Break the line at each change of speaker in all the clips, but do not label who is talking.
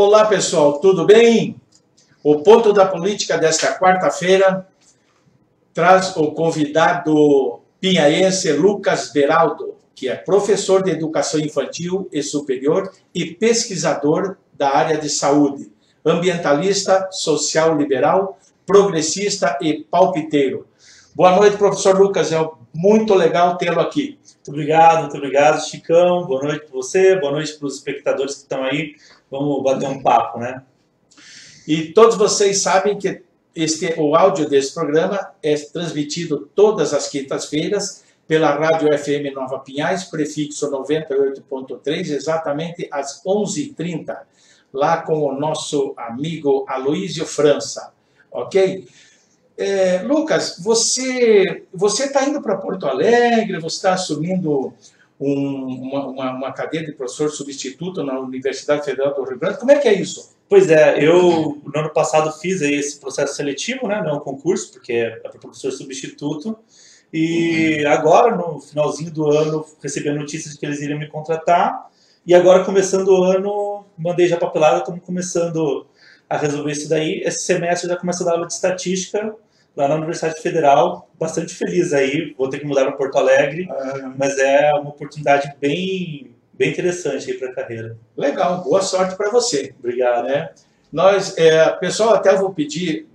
Olá pessoal, tudo bem? O Ponto da Política desta quarta-feira traz o convidado pinhaense Lucas Beraldo, que é professor de Educação Infantil e Superior e pesquisador da área de saúde, ambientalista, social liberal, progressista e palpiteiro. Boa noite, professor Lucas, é muito legal tê-lo aqui.
Muito obrigado, Chicão. Boa noite para você, boa noite para os espectadores que estão aí. Vamos bater um papo, né?
E todos vocês sabem que o áudio desse programa é transmitido todas as quintas-feiras pela Rádio FM Nova Pinhais, prefixo 98.3, exatamente às 11h30, lá com o nosso amigo Aloísio França, ok? Lucas, você está indo para Porto Alegre, você está assumindo uma cadeira de professor substituto na Universidade Federal do Rio Grande. Como é que é isso?
Pois é, eu no ano passado fiz aí esse processo seletivo, né, não concurso, porque é para professor substituto, e agora, no finalzinho do ano, recebi a notícia de que eles iriam me contratar, e agora, começando o ano, mandei já papelada, estamos começando a resolver isso daí. Esse semestre eu já começo a dar aula de estatística, lá na Universidade Federal, bastante feliz aí, vou ter que mudar para Porto Alegre, mas é uma oportunidade bem interessante aí para a carreira.
Legal, boa sorte para você.
Obrigado.
Pessoal, até vou pedir,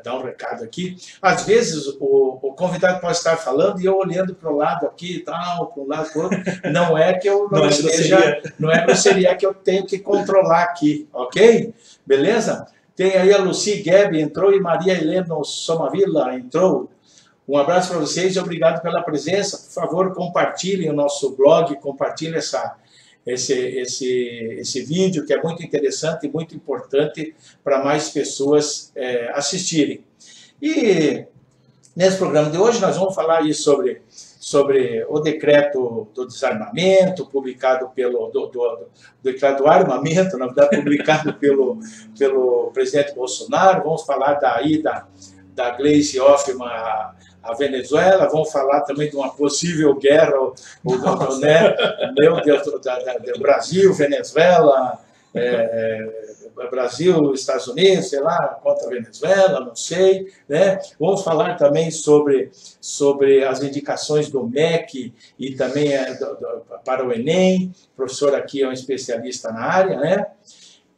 dar um recado aqui, às vezes o convidado pode estar falando e eu olhando para o lado aqui, tal, para um lado, para o outro, não é que eu não é grosseria que eu tenho que controlar aqui, ok? Beleza? Tem aí a Lucy Gabi entrou e Maria Helena Somavila entrou. Um abraço para vocês e obrigado pela presença. Por favor, compartilhem o nosso blog, compartilhem esse vídeo, que é muito interessante e muito importante para mais pessoas assistirem. E nesse programa de hoje nós vamos falar aí sobre o decreto do desarmamento, publicado do decreto do armamento, na verdade, publicado pelo presidente Bolsonaro. Vamos falar da ida da Gleisi Hoffmann à Venezuela, vamos falar também de uma possível guerra, meu Deus, do Brasil, Venezuela, Brasil, Estados Unidos, sei lá, contra a Venezuela, não sei, né? Vamos falar também sobre as indicações do MEC e também para o Enem. O professor aqui é um especialista na área, né?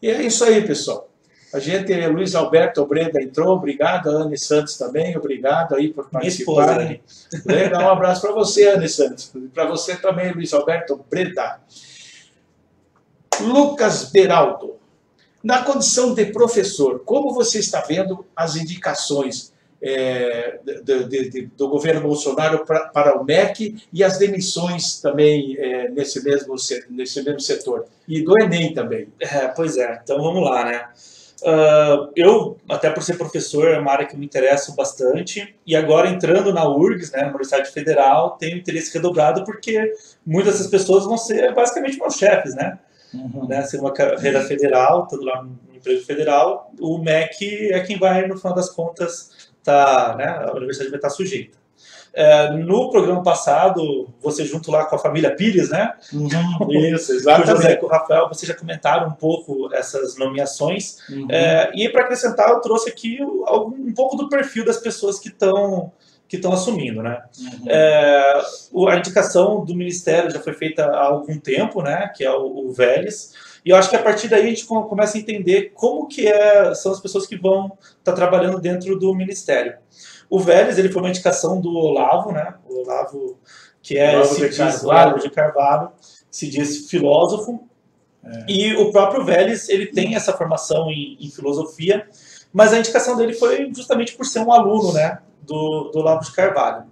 E é isso aí, pessoal. A gente, Luiz Alberto Breda entrou, obrigado, a Anne Santos também, obrigado aí por participar. Legal, um abraço para você, Anne Santos. Para você também, Luiz Alberto Breda. Lucas Beraldo. Na condição de professor, como você está vendo as indicações do governo Bolsonaro para o MEC e as demissões também nesse mesmo setor? E do Enem também.
Pois é, então vamos lá, né? Eu, até por ser professor, é uma área que me interessa bastante, e agora entrando na URGS, né, na Universidade Federal, tenho interesse redobrado porque muitas dessas pessoas vão ser basicamente meus chefes, né? Né, ser uma carreira federal, estando lá no emprego federal, o MEC é quem vai, no final das contas, né, a universidade vai estar sujeita. No programa passado, você junto lá com a família Pires, né?
Isso, exatamente.
Com o José e com o Rafael, vocês já comentaram um pouco essas nomeações. E para acrescentar, eu trouxe aqui um pouco do perfil das pessoas que estão assumindo, né? A indicação do Ministério já foi feita há algum tempo, né? Que é o Vélez. E eu acho que a partir daí a gente começa a entender como que são as pessoas que vão estar trabalhando dentro do Ministério. O Vélez, ele foi uma indicação do Olavo, né? O Olavo, que Olavo de Carvalho, se diz filósofo. E o próprio Vélez, ele tem essa formação em filosofia, mas a indicação dele foi justamente por ser um aluno, né? Do Olavo de Carvalho.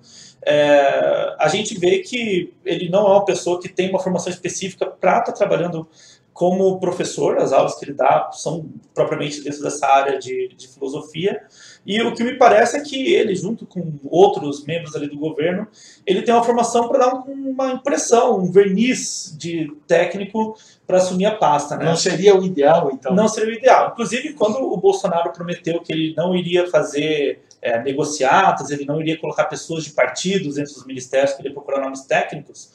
A gente vê que ele não é uma pessoa que tem uma formação específica para estar trabalhando como professor. As aulas que ele dá são propriamente dentro dessa área de filosofia, e o que me parece é que ele, junto com outros membros ali do governo, ele tem uma formação para dar uma impressão, um verniz de técnico para assumir a pasta, né?
Não seria o ideal, então?
Não seria o ideal. Inclusive, quando o Bolsonaro prometeu que ele não iria fazer negociatas, ele não iria colocar pessoas de partidos dentro dos ministérios, queria procurar nomes técnicos.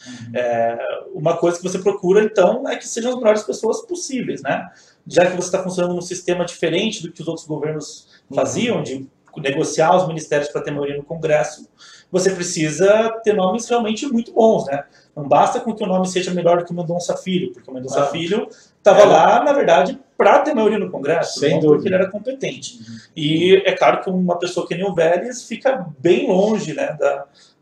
Uma coisa que você procura, então, é que sejam as melhores pessoas possíveis, né? Já que você está funcionando num sistema diferente do que os outros governos faziam, de negociar os ministérios para ter maioria no Congresso, você precisa ter nomes realmente muito bons, né? Não basta com que o nome seja melhor do que o Mendonça Filho, porque o Mendonça Filho estava lá, na verdade, para ter maioria no Congresso, não porque ele era competente. E é claro que uma pessoa que nem o Vélez fica bem longe, né,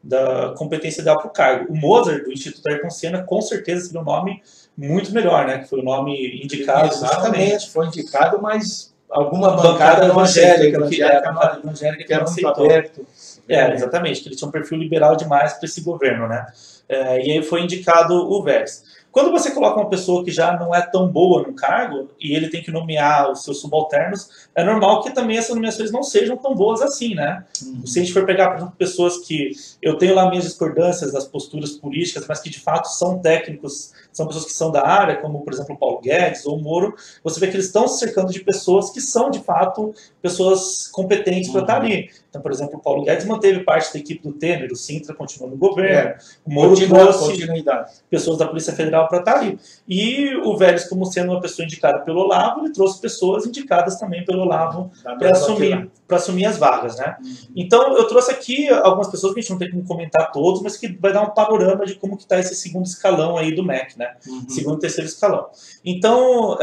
da competência ideal para o cargo. O Mozart, do Instituto Ayrton Senna, com certeza seria um nome muito melhor, né? Que foi o nome indicado.
Exatamente, foi indicado, mas alguma bancada evangélica que é muito aberto.
Exatamente, que ele tinha um perfil liberal demais para esse governo, né? E aí foi indicado o Vélez. Quando você coloca uma pessoa que já não é tão boa no cargo e ele tem que nomear os seus subalternos, é normal que também essas nomeações não sejam tão boas assim, né? Se a gente for pegar, por exemplo, pessoas que eu tenho lá minhas discordâncias das posturas políticas, mas que de fato são técnicos, são pessoas que são da área, como por exemplo o Paulo Guedes ou o Moro, você vê que eles estão se cercando de pessoas que são de fato pessoas competentes para estar ali. Então, por exemplo, o Paulo Guedes manteve parte da equipe do Temer, o Sintra continuou no governo, o Moro trouxe pessoas da Polícia Federal para estar ali. E o Vélez, como sendo uma pessoa indicada pelo Olavo, ele trouxe pessoas indicadas também pelo Olavo para assumir as vagas, né? Então, eu trouxe aqui algumas pessoas que a gente não tem como comentar todos, mas que vai dar um panorama de como que está esse segundo escalão aí do MEC, né? Segundo e terceiro escalão. Então,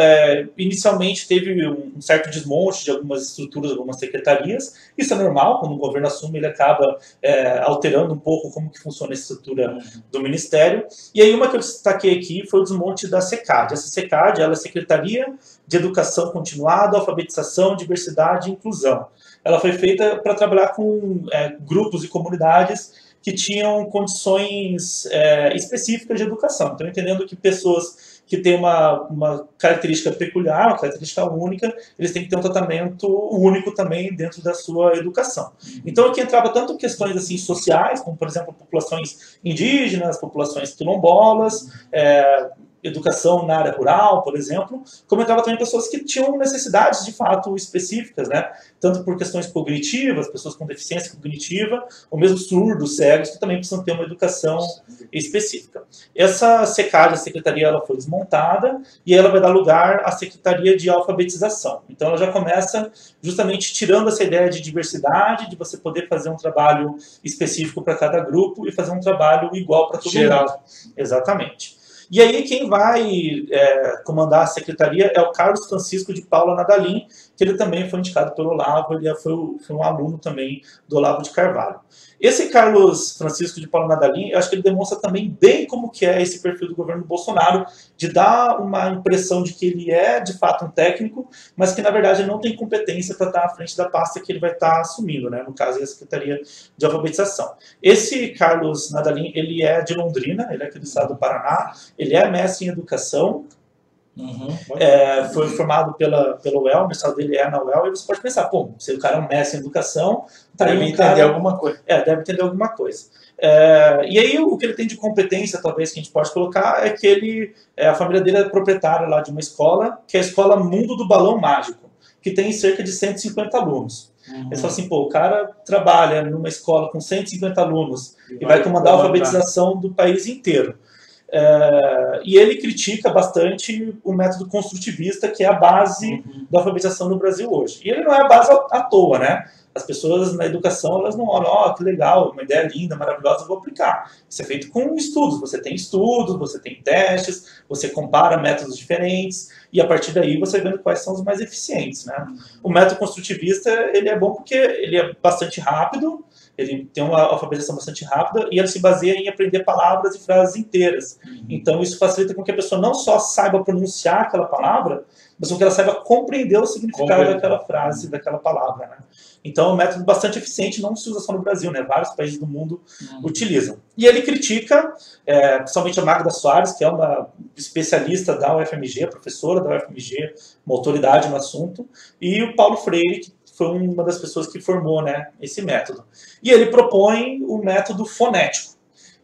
inicialmente teve um certo desmonte de algumas estruturas, algumas secretarias. Isso é normal, quando o governo assume, ele acaba alterando um pouco como que funciona a estrutura do Ministério. E aí uma que eu destaquei aqui foi o desmonte da SECAD. Essa SECAD, ela é a Secretaria de Educação Continuada, Alfabetização, Diversidade e Inclusão. Ela foi feita para trabalhar com grupos e comunidades que tinham condições específicas de educação. Então, entendendo que pessoas que têm uma característica peculiar, uma característica única, eles têm que ter um tratamento único também dentro da sua educação. Então, aqui entrava tanto questões assim, sociais, como, por exemplo, populações indígenas, populações quilombolas, educação na área rural, por exemplo, como entrava também pessoas que tinham necessidades de fato específicas, né? Tanto por questões cognitivas, pessoas com deficiência cognitiva, ou mesmo surdos, cegos, que também precisam ter uma educação específica. Essa SECAD, a secretaria, ela foi desmontada e ela vai dar lugar à Secretaria de Alfabetização. Então ela já começa justamente tirando essa ideia de diversidade, de você poder fazer um trabalho específico para cada grupo e fazer um trabalho igual para todo mundo. Exatamente. E aí quem vai comandar a secretaria é o Carlos Francisco de Paula Nadalim, que ele também foi indicado pelo Olavo, ele foi um aluno também do Olavo de Carvalho. Esse Carlos Francisco de Paula Nadalim, eu acho que ele demonstra também bem como que é esse perfil do governo Bolsonaro, de dar uma impressão de que ele é de fato um técnico, mas que na verdade ele não tem competência para estar à frente da pasta que ele vai estar assumindo, né? No caso, a Secretaria de Alfabetização. Esse Carlos Nadalim, ele é de Londrina, ele é aqui do estado do Paraná, ele é mestre em educação, foi formado pela UEL, o mestrado dele é na UEL, e você pode pensar, pô, se o cara é um mestre em educação,
deve entender alguma coisa.
Deve entender alguma coisa. E aí o que ele tem de competência, talvez, que a gente pode colocar, é que ele, a família dele é proprietária lá de uma escola, que é a Escola Mundo do Balão Mágico, que tem cerca de 150 alunos. Eles falam assim, pô, o cara trabalha numa escola com 150 alunos e vai comandar a alfabetização do país inteiro. E ele critica bastante o método construtivista, que é a base da alfabetização no Brasil hoje. E ele não é a base à toa, né? As pessoas na educação, elas não olham, que legal, uma ideia linda, maravilhosa, eu vou aplicar. Isso é feito com estudos. Você tem estudos, você tem testes, você compara métodos diferentes e a partir daí você vendo quais são os mais eficientes, né? O método construtivista, ele é bom porque ele é bastante rápido, ele tem uma alfabetização bastante rápida e ele se baseia em aprender palavras e frases inteiras. Então isso facilita com que a pessoa não só saiba pronunciar aquela palavra, mas com que ela saiba compreender o significado daquela frase, daquela palavra, né? Então é um método bastante eficiente, não se usa só no Brasil, né? Vários países do mundo utilizam. E ele critica, principalmente a Magda Soares, que é uma especialista da UFMG, professora da UFMG, uma autoridade no assunto, e o Paulo Freire, que foi uma das pessoas que formou, né, esse método. E ele propõe o método fonético.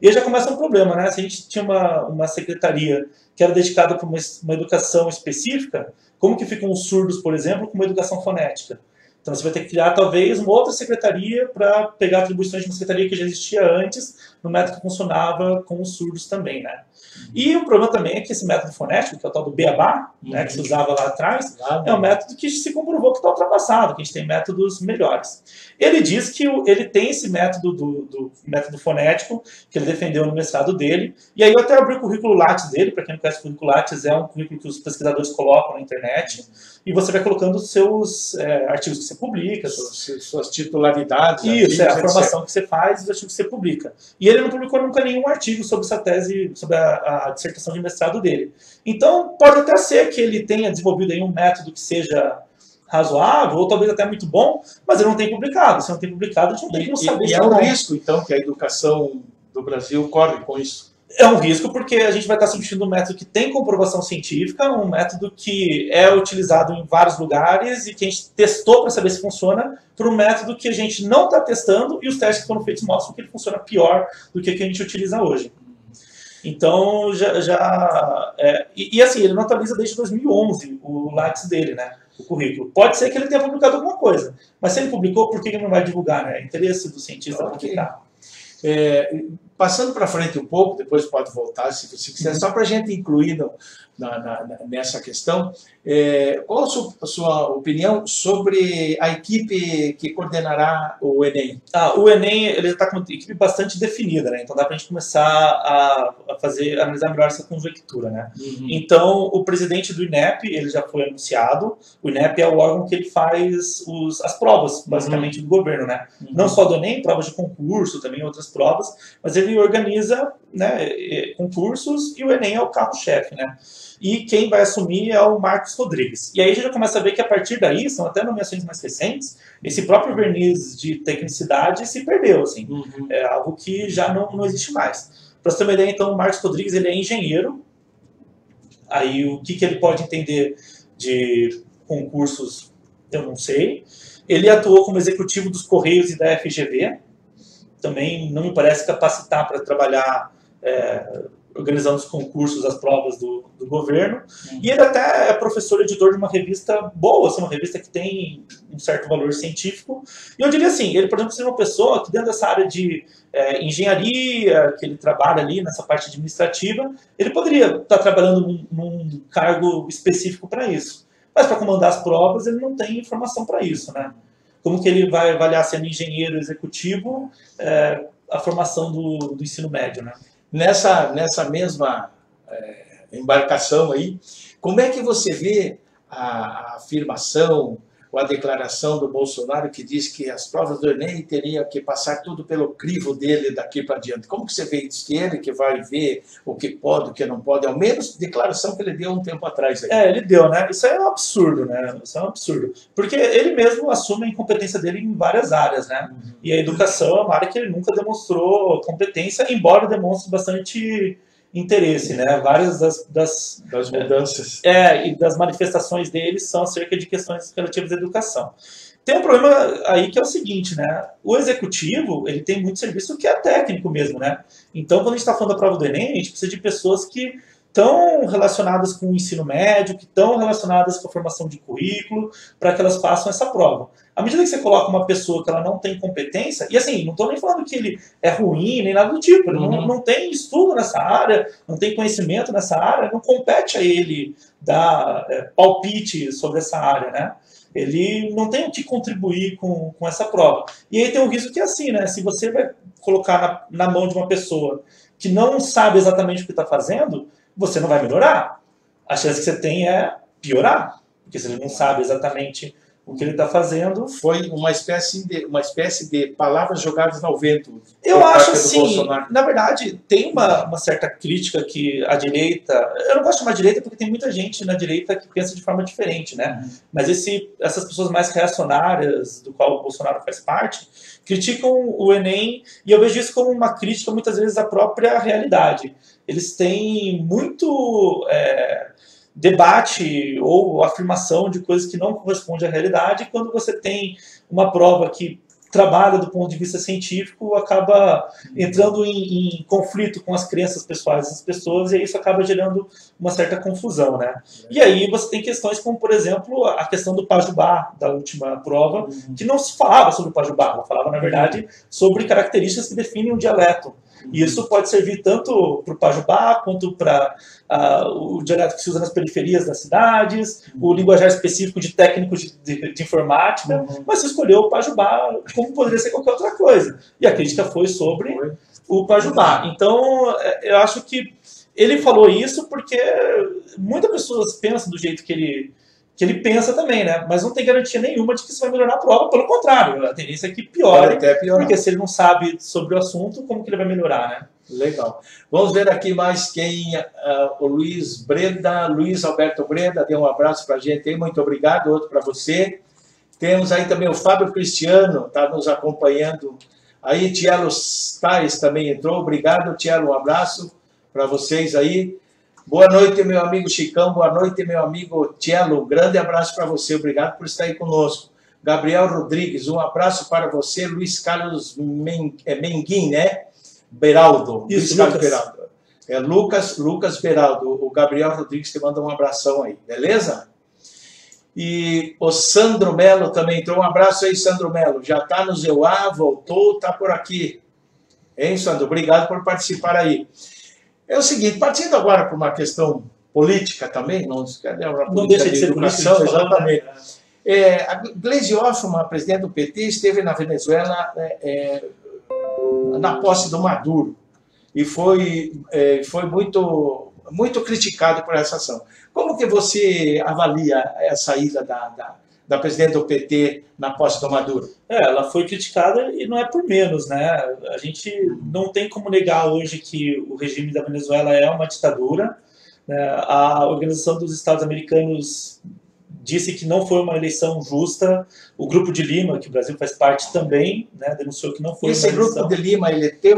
E aí já começa um problema, né? Se a gente tinha uma secretaria que era dedicada para uma educação específica, como que ficam os surdos, por exemplo, com uma educação fonética? Então você vai ter que criar talvez uma outra secretaria para pegar atribuições de uma secretaria que já existia antes, no método que funcionava com os surdos também, né? E o problema também é que esse método fonético, que é o tal do Beabá, né, que se usava lá atrás, é um método que se comprovou que está ultrapassado, que a gente tem métodos melhores. Ele diz que ele tem esse método do método fonético, que ele defendeu no mestrado dele, e aí eu até abri o currículo Lattes dele. Para quem não conhece, o currículo Lattes é um currículo que os pesquisadores colocam na internet, e você vai colocando os seus artigos que você publica,
suas titularidades.
Isso, a formação que você faz e os artigos que você publica. E ele não publicou nunca nenhum artigo sobre essa tese, sobre a dissertação de mestrado dele. Então, pode até ser que ele tenha desenvolvido aí um método que seja razoável, ou talvez até muito bom, mas ele não tem publicado. Se não tem publicado, a gente não tem como saber.
E é um risco, então, que a educação do Brasil corre com isso?
É um risco porque a gente vai estar substituindo um método que tem comprovação científica, um método que é utilizado em vários lugares e que a gente testou para saber se funciona, por um método que a gente não está testando e os testes que foram feitos mostram que ele funciona pior do que o que a gente utiliza hoje. Então, assim, ele não atualiza desde 2011 o Lattes dele, né? O currículo. Pode ser que ele tenha publicado alguma coisa, mas se ele publicou, por que ele não vai divulgar, né? É interesse do cientista publicar.
Passando para frente um pouco, depois pode voltar se você quiser, só para a gente incluir nessa questão, qual a sua opinião sobre a equipe que coordenará o Enem?
O Enem ele está com uma equipe bastante definida, né? Então dá para a gente começar a analisar melhor essa conjectura, né? Então o presidente do INEP ele já foi anunciado. O INEP é o órgão que ele faz as provas, basicamente, do governo, né? Não só do Enem, provas de concurso, também outras provas, mas ele organiza, né, concursos e o Enem é o carro-chefe, né? E quem vai assumir é o Marcos Rodrigues. E aí a gente já começa a ver que a partir daí, são até nomeações mais recentes, esse próprio verniz de tecnicidade se perdeu, assim. É algo que já não existe mais. Para você ter uma ideia, então, o Marcos Rodrigues ele é engenheiro. Aí o que ele pode entender de concursos, eu não sei. Ele atuou como executivo dos Correios e da FGV. Também não me parece capacitar para trabalhar organizando os concursos, as provas do governo. E ele até é professor editor de uma revista boa, assim, uma revista que tem um certo valor científico. E eu diria assim, ele, por exemplo, seria uma pessoa que dentro dessa área de engenharia, que ele trabalha ali nessa parte administrativa, ele poderia estar trabalhando num cargo específico para isso. Mas para comandar as provas, ele não tem informação para isso, né? Como que ele vai avaliar sendo engenheiro executivo a formação do ensino médio, né?
Nessa mesma embarcação aí, como é que você vê a afirmação ou a declaração do Bolsonaro que diz que as provas do Enem teriam que passar tudo pelo crivo dele daqui para diante? Como que você vê isso? Que ele que vai ver o que pode, o que não pode, ao menos declaração que ele deu um tempo atrás. Aí.
Ele deu, né? Isso é um absurdo, né? Isso é um absurdo. Porque ele mesmo assume a incompetência dele em várias áreas, né? E a educação é uma área que ele nunca demonstrou competência, embora demonstre bastante interesse, né? Várias das
mudanças
e das manifestações deles são acerca de questões relativas à educação. Tem um problema aí que é o seguinte, né? O executivo, ele tem muito serviço que é técnico mesmo, né? Então, quando a gente está falando da prova do Enem, a gente precisa de pessoas que estão relacionadas com o ensino médio, que estão relacionadas com a formação de currículo, para que elas façam essa prova. À medida que você coloca uma pessoa que ela não tem competência, e assim, não estou nem falando que ele é ruim, nem nada do tipo, ele não tem estudo nessa área, não tem conhecimento nessa área, não compete a ele dar palpite sobre essa área, né? Ele não tem o que contribuir com essa prova. E aí tem um risco que é assim, né? Se você vai colocar na mão de uma pessoa que não sabe exatamente o que está fazendo, você não vai melhorar. A chance que você tem é piorar, porque se ele não sabe exatamente o que ele está fazendo.
Foi uma espécie de palavras jogadas ao vento.
Eu acho assim, na verdade, tem uma certa crítica que a direita, eu não gosto de chamar de direita porque tem muita gente na direita que pensa de forma diferente, né? Mas essas pessoas mais reacionárias, do qual o Bolsonaro faz parte, criticam o Enem, e eu vejo isso como uma crítica muitas vezes à própria realidade. Eles têm muito debate ou afirmação de coisas que não correspondem à realidade, quando você tem uma prova que trabalha do ponto de vista científico acaba entrando em conflito com as crenças pessoais das pessoas, e isso acaba gerando uma certa confusão, né? E aí você tem questões como, por exemplo, a questão do Pajubá, da última prova, que não se falava sobre o Pajubá, ela falava, na verdade, sobre características que definem o dialeto. E isso pode servir tanto para o Pajubá, quanto para o dialeto que se usa nas periferias das cidades, o linguajar específico de técnicos de informática, mas se escolheu o Pajubá como poderia ser qualquer outra coisa. E a crítica foi sobre o Pajubá. Então, eu acho que ele falou isso porque muitas pessoas pensam do jeito que ele pensa também, né? Mas não tem garantia nenhuma de que isso vai melhorar a prova. Pelo contrário, a tendência é que piore, porque se ele não sabe sobre o assunto, como que ele vai melhorar, né?
Legal. Vamos ver aqui mais quem... o Luiz Breda, Luiz Alberto Breda, deu um abraço para a gente aí, muito obrigado, outro para você. Temos aí também o Fábio Cristiano, está nos acompanhando. Aí, Tielo Tais também entrou, obrigado, Tielo, um abraço para vocês aí. Boa noite, meu amigo Chicão. Boa noite, meu amigo Tielo. Um grande abraço para você. Obrigado por estar aí conosco. Gabriel Rodrigues, um abraço para você. Luiz Carlos Menguim, né? Beraldo.
Isso,
Luiz Carlos Beraldo. É Lucas Beraldo. O Gabriel Rodrigues te manda um abração aí, beleza? E o Sandro Melo também entrou. Um abraço aí, Sandro Melo. Já está no Zeuá, voltou, está por aqui. Hein, Sandro? Obrigado por participar aí. É o seguinte, partindo agora para uma questão política também, não
deixa de ser
educação,
política,
exatamente. A Gleisi Hoffmann, presidente do PT, esteve na Venezuela na posse do Maduro e foi muito criticado por essa ação. Como que você avalia essa ida da presidente do PT na posse do Maduro?
Ela foi criticada e não é por menos, né? A gente não tem como negar hoje que o regime da Venezuela é uma ditadura, né? A Organização dos Estados Americanos disse que não foi uma eleição justa. O Grupo de Lima, que o Brasil faz parte também, né, denunciou que não foi
Esse
uma eleição.
Grupo de Lima, ele tem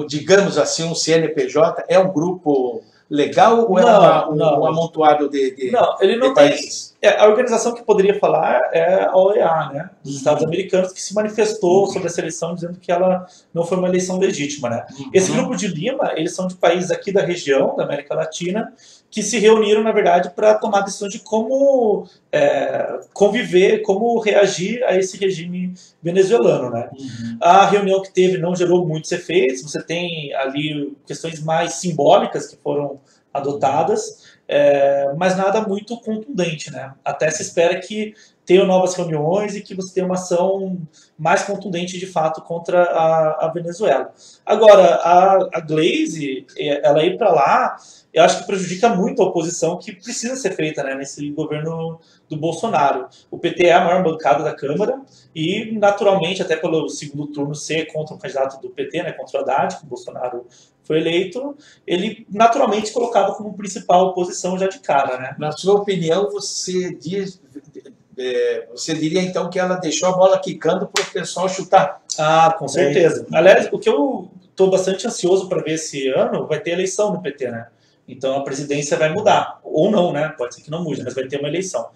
digamos assim, um CNPJ, é um grupo legal ou um amontoado de
Não, ele não tem. A organização que poderia falar é a OEA, né, dos Estados Americanos, que se manifestou sobre essa eleição dizendo que ela não foi uma eleição legítima, né? Esse Grupo de Lima, eles são de países aqui da região, da América Latina, que se reuniram, na verdade, para tomar a decisão de como conviver, como reagir a esse regime venezuelano, né? A reunião que teve não gerou muitos efeitos, você tem ali questões mais simbólicas que foram adotadas, mas nada muito contundente, né? Até se espera que tenham novas reuniões e que você tenha uma ação mais contundente, de fato, contra a Venezuela. Agora, a Gleisi, ela ir para lá, eu acho que prejudica muito a oposição que precisa ser feita, né, nesse governo do Bolsonaro. O PT é a maior bancada da Câmara e, naturalmente, até pelo segundo turno ser contra o candidato do PT, né, contra o Haddad, que o Bolsonaro foi eleito, ele naturalmente colocava como principal oposição já de cara, né?
Na sua opinião, você diria então que ela deixou a bola quicando para o pessoal chutar?
Ah, com certeza. Aliás, o que eu estou bastante ansioso para ver esse ano, vai ter eleição no PT, né? Então a presidência vai mudar, ou não, né? Pode ser que não mude, mas vai ter uma eleição.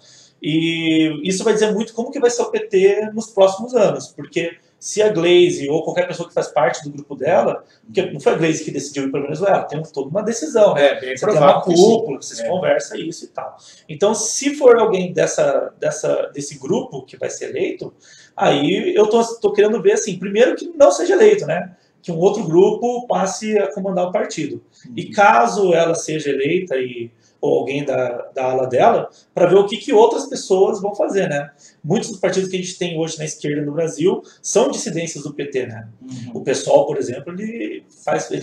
E isso vai dizer muito como que vai ser o PT nos próximos anos, porque se a Gleisi ou qualquer pessoa que faz parte do grupo dela, porque não foi a Gleisi que decidiu ir para a Venezuela, tem toda uma decisão, né?
Bem
você tem uma cúpula, você se conversa isso e tal. Então, se for alguém desse grupo que vai ser eleito, aí eu tô querendo ver, assim, primeiro que não seja eleito, né? Que um outro grupo passe a comandar o partido. E caso ela seja eleita ou alguém da ala dela, para ver o que outras pessoas vão fazer, né? Muitos dos partidos que a gente tem hoje na esquerda no Brasil são dissidências do PT, né? O PSOL, por exemplo, ele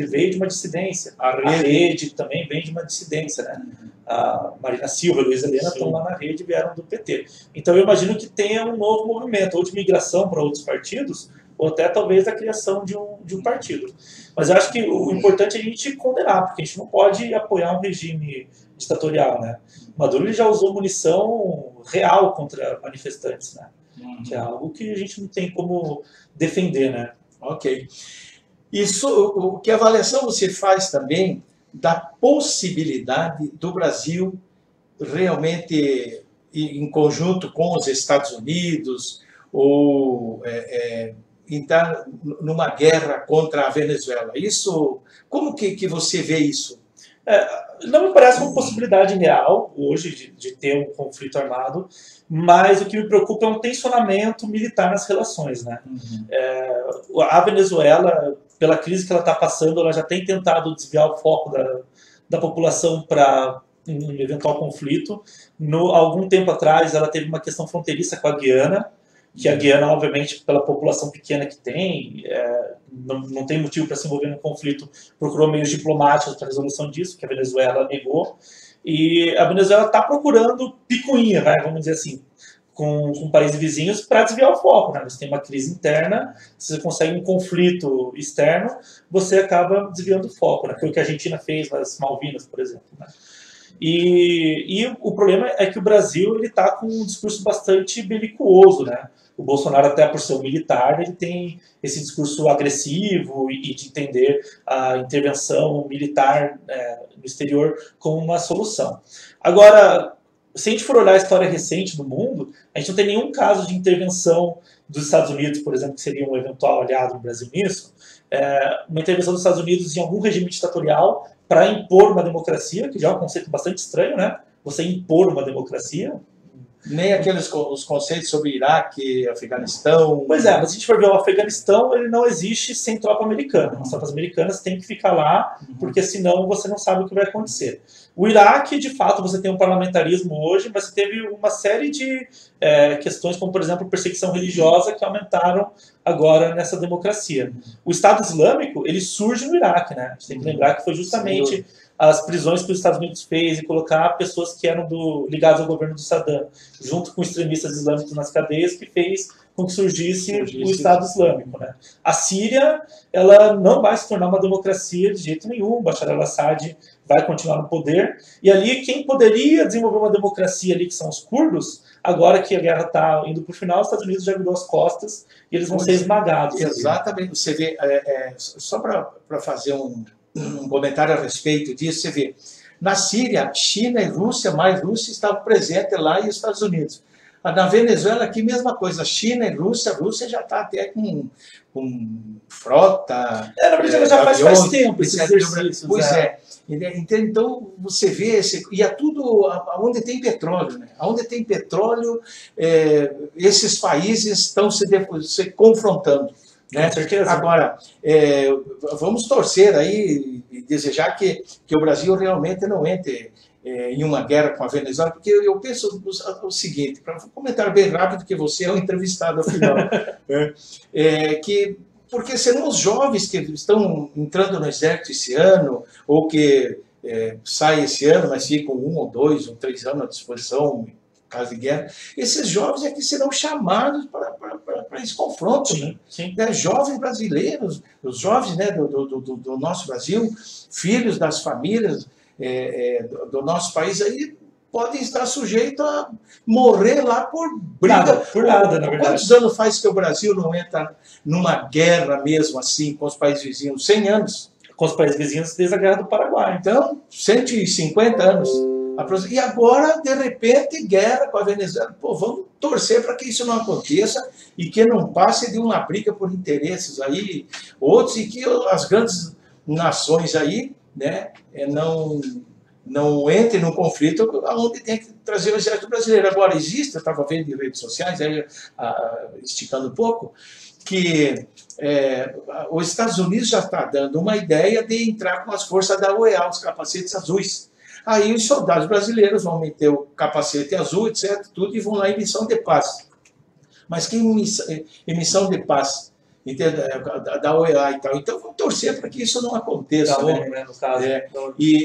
veio de uma dissidência. A Rede também vem de uma dissidência, né? A Marina Silva e a Luiza Helena estão lá na Rede e vieram do PT. Então eu imagino que tenha um novo movimento, ou de migração para outros partidos, ou até talvez a criação de um partido. Mas eu acho que o importante é a gente condenar, porque a gente não pode apoiar um regime ditatorial, né? Maduro ele já usou munição real contra manifestantes, né? Que é algo que a gente não tem como defender, né?
Ok. Isso, que avaliação você faz também da possibilidade do Brasil realmente, em conjunto com os Estados Unidos, ou entrar numa guerra contra a Venezuela. Isso, como que você vê isso?
Não me parece uma possibilidade real hoje de ter um conflito armado, mas o que me preocupa é um tensionamento militar nas relações, né? A Venezuela, pela crise que ela está passando, ela já tem tentado desviar o foco da população para um eventual conflito. Algum tempo atrás, ela teve uma questão fronteiriça com a Guiana, que a Guiana, obviamente, pela população pequena que tem, não tem motivo para se envolver no conflito, procurou meios diplomáticos para a resolução disso, que a Venezuela negou. E a Venezuela está procurando picuinha, vamos dizer assim, com países vizinhos para desviar o foco, né? Você tem uma crise interna, se você consegue um conflito externo, você acaba desviando o foco, né? Foi o que a Argentina fez nas Malvinas, por exemplo, né? E o problema é que o Brasil está com um discurso bastante belicoso, né? O Bolsonaro, até por ser um militar, ele tem esse discurso agressivo e de entender a intervenção militar no exterior como uma solução. Agora, se a gente for olhar a história recente do mundo, a gente não tem nenhum caso de intervenção dos Estados Unidos, por exemplo, que seria um eventual aliado do Brasil nisso, uma intervenção dos Estados Unidos em algum regime ditatorial para impor uma democracia, que já é um conceito bastante estranho, né? Você impor uma democracia.
Nem os conceitos sobre Iraque, Afeganistão.
Pois é, mas se a gente for ver o Afeganistão, ele não existe sem tropa americana. As tropas americanas têm que ficar lá, porque senão você não sabe o que vai acontecer. O Iraque, de fato, você tem um parlamentarismo hoje, mas você teve uma série de questões, como, por exemplo, perseguição religiosa, que aumentaram agora nessa democracia. O Estado Islâmico, ele surge no Iraque, né? A gente tem que lembrar que foi justamente as prisões que os Estados Unidos fez e colocar pessoas que eram ligadas ao governo do Saddam, junto com extremistas islâmicos nas cadeias, que fez com que surgisse o Estado Islâmico, né? A Síria, ela não vai se tornar uma democracia de jeito nenhum. Bashar al-Assad vai continuar no poder. E ali, quem poderia desenvolver uma democracia ali, que são os curdos, agora que a guerra está indo para o final, os Estados Unidos já virou as costas e eles vão ser esmagados.
Exatamente. Você vê, só para fazer um comentário a respeito disso, você vê, na Síria, China e Rússia, mais Rússia, estavam presentes lá e os Estados Unidos. Na Venezuela, aqui, mesma coisa, China e Rússia, a Rússia já está até com frota.
Na verdade, já faz tempo esses exercícios.
Pois é. Então, você vê, e é tudo onde tem petróleo, né? Onde tem petróleo, esses países estão se confrontando. Né?
Com certeza.
Agora, vamos torcer aí e desejar que o Brasil realmente não entre em uma guerra com a Venezuela, porque eu penso o seguinte, para comentar bem rápido, que você é o entrevistado afinal, porque serão os jovens que estão entrando no exército esse ano, ou que saem esse ano, mas ficam 1 ou 2 ou 3 anos à disposição, caso de guerra, esses jovens é que serão chamados para esse confronto.
Sim, sim.
Jovens brasileiros, os jovens, né, do nosso Brasil, filhos das famílias do nosso país, aí podem estar sujeitos a morrer lá por briga.
Por nada, na verdade.
Quantos anos faz que o Brasil não entra numa guerra mesmo assim com os países vizinhos? 100 anos.
Com os países vizinhos desde a Guerra do Paraguai.
Então, 150 anos. E agora, de repente, guerra com a Venezuela. Pô, vamos torcer para que isso não aconteça e que não passe de uma briga por interesses aí, outros, e que as grandes nações aí, né, não entrem num conflito onde tem que trazer o exército brasileiro. Agora, existe, eu estava vendo em redes sociais, aí, esticando um pouco, que os Estados Unidos já está dando uma ideia de entrar com as forças da OEA, os capacetes azuis. Aí os soldados brasileiros vão meter o capacete azul, etc., tudo, e vão lá em missão de paz. Mas que missão de paz? Da OEA e tal. Então, vamos torcer para que isso não aconteça.
Da ONU, né, no caso.